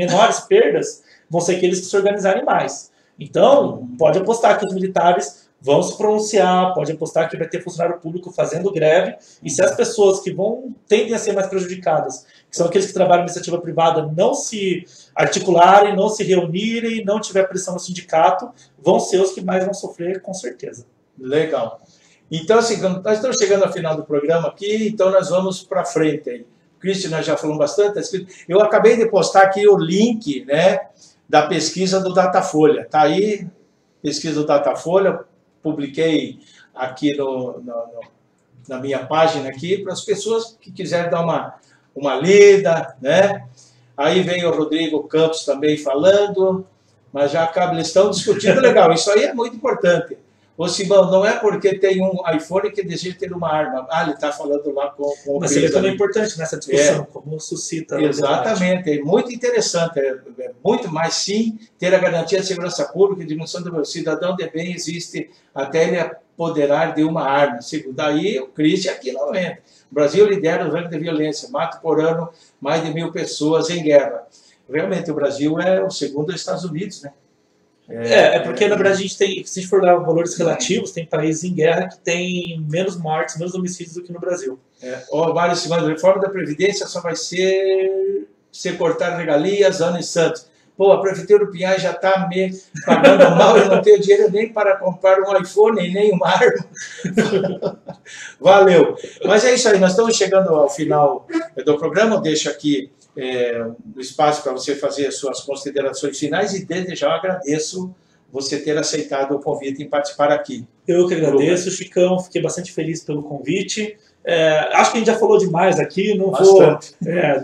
perdas vão ser aqueles que se organizarem mais. Então, pode apostar que os militares vão se pronunciar, pode apostar que vai ter funcionário público fazendo greve, e se as pessoas que tendem a ser mais prejudicadas, que são aqueles que trabalham em iniciativa privada, não se articularem, não se reunirem, não tiver pressão no sindicato, vão ser os que mais vão sofrer, com certeza.
Legal. Então, assim, nós estamos chegando ao final do programa aqui, então nós vamos para frente aí. Cristian, nós já falamos bastante. Eu acabei de postar aqui o link, né, da pesquisa do Datafolha. Está aí, pesquisa do Datafolha, publiquei aqui na minha página aqui, para as pessoas que quiserem dar uma lida, né? Aí vem o Rodrigo Campos também falando, mas já acaba, eles estão discutindo legal. Isso aí é muito importante. Ô Simão, não é porque tem um iPhone que deseja ter uma arma. Ah, ele está falando lá com o
Mas seria também importante nessa discussão, como suscita.
Exatamente, é muito interessante. É muito mais, sim, ter a garantia de segurança pública e diminuição do cidadão de bem existe até ele apoderar de uma arma. Daí o Cristian aqui não entra. O Brasil lidera o ranking de violência, mata por ano mais de 1.000 pessoas em guerra. Realmente, o Brasil é o segundo dos Estados Unidos, né?
Porque na verdade a gente tem, se a gente for dar valores relativos, tem países em guerra que tem menos mortes, menos homicídios do que no Brasil.
Mário Simão, a reforma da Previdência só vai ser cortar regalias, anos santos. Pô, a Prefeitura do Pinhais já está me pagando mal, eu não tenho dinheiro nem para comprar um iPhone e nem uma arma. Valeu. Mas é isso aí, nós estamos chegando ao final do programa, eu deixo aqui o espaço para você fazer as suas considerações finais e desde já eu agradeço você ter aceitado o convite em participar aqui.
Eu que agradeço, Chicão, fiquei bastante feliz pelo convite. Acho que a gente já falou demais aqui, não
bastante.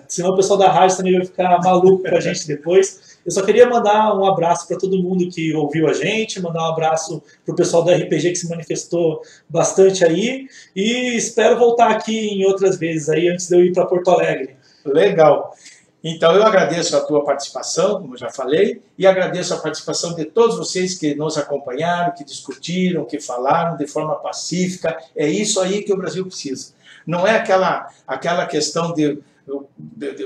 Senão o pessoal da rádio também vai ficar maluco com a gente depois. Eu só queria mandar um abraço para todo mundo que ouviu a gente, mandar um abraço para o pessoal da RPG que se manifestou bastante aí e espero voltar aqui em outras vezes aí antes de eu ir para Porto Alegre.
Legal. Então eu agradeço a tua participação, como eu já falei, e agradeço a participação de todos vocês que nos acompanharam, que discutiram, que falaram de forma pacífica. É isso aí que o Brasil precisa. Não é aquela questão de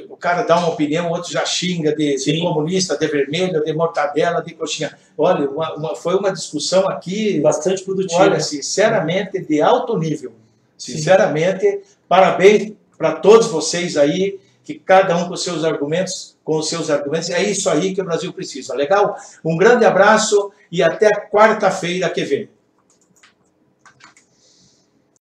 o cara dá uma opinião, o outro já xinga de comunista, de vermelho, de mortadela, de coxinha. Olha, foi uma discussão aqui
bastante produtiva.
Olha, sinceramente, de alto nível. Sinceramente, parabéns para todos vocês aí, que cada um com os seus argumentos, é isso aí que o Brasil precisa. Legal? Um grande abraço e até quarta-feira que vem.